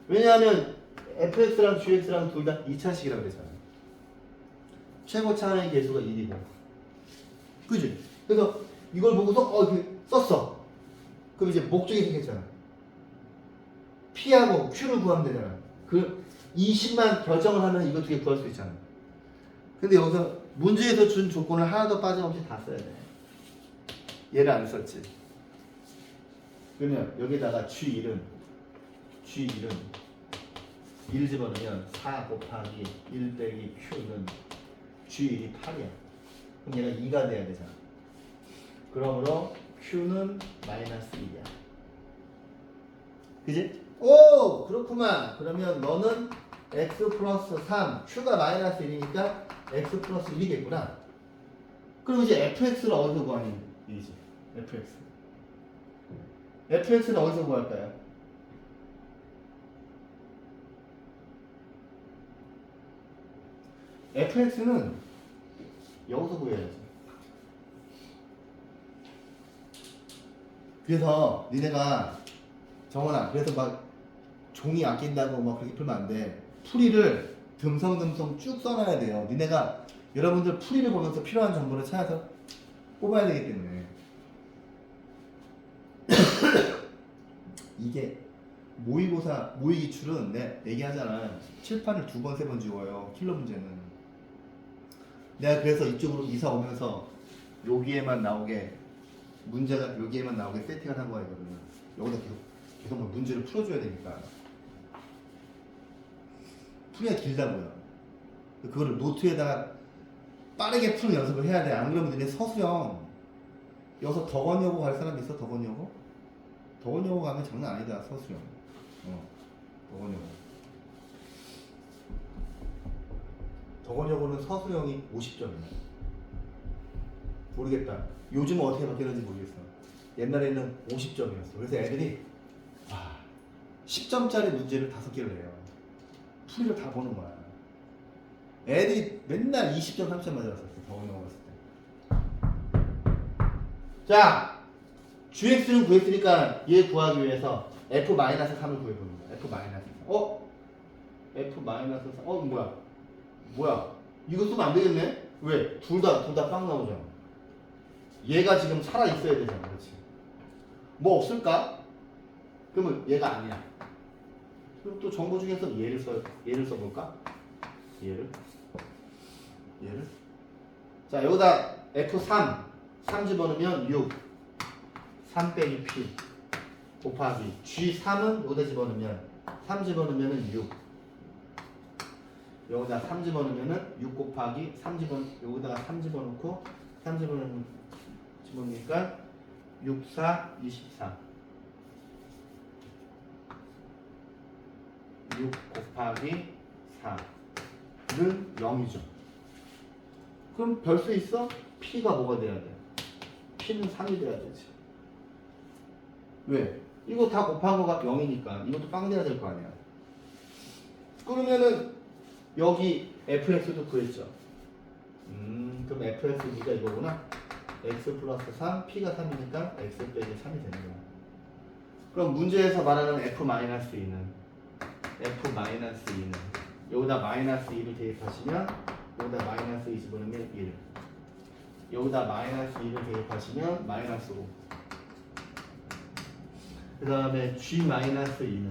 왜냐하면 fx랑 gx랑 둘 다 2차식이라고 그랬잖아. 최고 차항의 개수가 1이고. 그지? 그래서 이걸 보고서 이렇게 썼어. 그럼 이제 목적이 생겼잖아. p하고 q를 구하면 되잖아. 그 20만 결정을 하면 이거 두 개 구할 수 있잖아. 근데 여기서 문제에서 준 조건을 하나도 빠짐없이 다 써야 돼. 얘를 안 썼지. 그러면 여기다가 G1은 1 집어넣으면 4 곱하기 1 빼기 Q는 G1이 8이야. 그럼 얘가 2가 돼야 되잖아. 그러므로 Q는 마이너스 2야. 그지? 오! 그렇구만. 그러면 너는 X 플러스 3, Q가 마이너스 1이니까 X 플러스 1이겠구나. 그럼 이제 FX를 어디서 구하니? 이지. FX. FX는 어디서 구할까요? FX는 여기서 구해야지. 그래서 니네가 정원아, 그래서 막 종이 아낀다고 막 그렇게 풀면 안 돼. 풀이를 듬성듬성 쭉 써놔야 돼요. 니네가 여러분들 풀이를 보면서 필요한 정보를 찾아서 뽑아야 되기 때문에. 이게 모의고사, 모의기출은 내가 얘기하잖아. 칠판을 2번, 3번 지워요. 킬러 문제는. 내가 그래서 이쪽으로 이사 오면서 여기에만 나오게 문제가 여기에만 나오게 세팅을 한 거거든요. 여기다 계속 뭐 문제를 풀어줘야 되니까. 풀이가 길다고요. 그거를 노트에다가 빠르게 푸는 연습을 해야 돼. 안 그러면 너네 서술형 여기서 덕원여고 갈 사람 있어? 덕원여고? 덕원여고 가면 장난 아니다. 서술형. 덕원여고. 덕원여고는 서술형이 50점이야. 모르겠다. 요즘은 어떻게 바뀌었는지 모르겠어. 옛날에는 50점이었어. 그래서 애들이 10점짜리 문제를 5개를 내요. 풀이를 다 보는 거야. 애들이 맨날 20점, 30점 맞았었어. 덕원여고 갔을 때. 자, gx는 구했으니까 얘 구하기 위해서 f-3을 구해보는 거야. f-3. f-3. 뭐야? 이거 쓰면 안 되겠네? 왜? 둘 다 빵 나오잖아. 얘가 지금 살아있어야 되잖아. 그렇지? 뭐 없을까? 그러면 얘가 아니야. 그럼 또 정보 중에서 얘를 써볼까? 얘를. 자, 여기다 f3 집어넣으면 6 3 빼기 p 곱하기 g3은 여기다 집어넣으면 3 집어넣으면 6 여기다 3 집어넣으면 6 곱하기 3 여기다가 3 집어넣고 3 집어넣으니까 6, 4, 24 6 곱하기 4는 0이죠. 그럼 별 수 있어? P가 뭐가 돼야 돼? P는 3이 돼야 되지. 왜? 이거 다 곱한 거가 0이니까 이것도 빵 돼야 될 거 아니야. 그러면은 여기 fx도 구했죠. 그럼 fx가 이거구나. x 플러스 3, p가 3이니까 x 빼기 3이 되는 거야. 그럼 문제에서 말하는 f-2는 여기다 마이너스 2를 대입하시면 여기다 마이너스 2 집어넣으면 1, 여기다 마이너스 2를 대입하시면 마이너스 5. 그 다음에 g-2는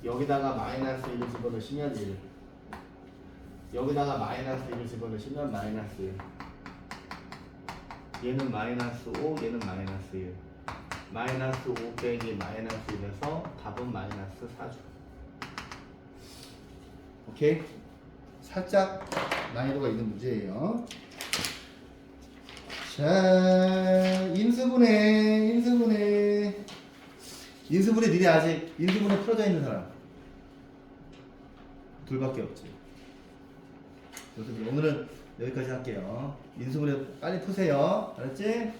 여기다가 마이너스 1을 집어넣으시면 1, 여기다가 마이너스 1을 집어넣으시면 마이너스 1, 얘는 마이너스 5, 얘는 마이너스 1, 마이너스 5 빼기 마이너스 1에서 답은 마이너스 4죠. 오케이? 살짝 난이도가 있는 문제예요. 자, 인수분해 니네 아직 인수분해 풀어져 있는 사람 둘밖에 없지. 그래서 오늘은 여기까지 할게요. 인수분해 빨리 푸세요. 알았지?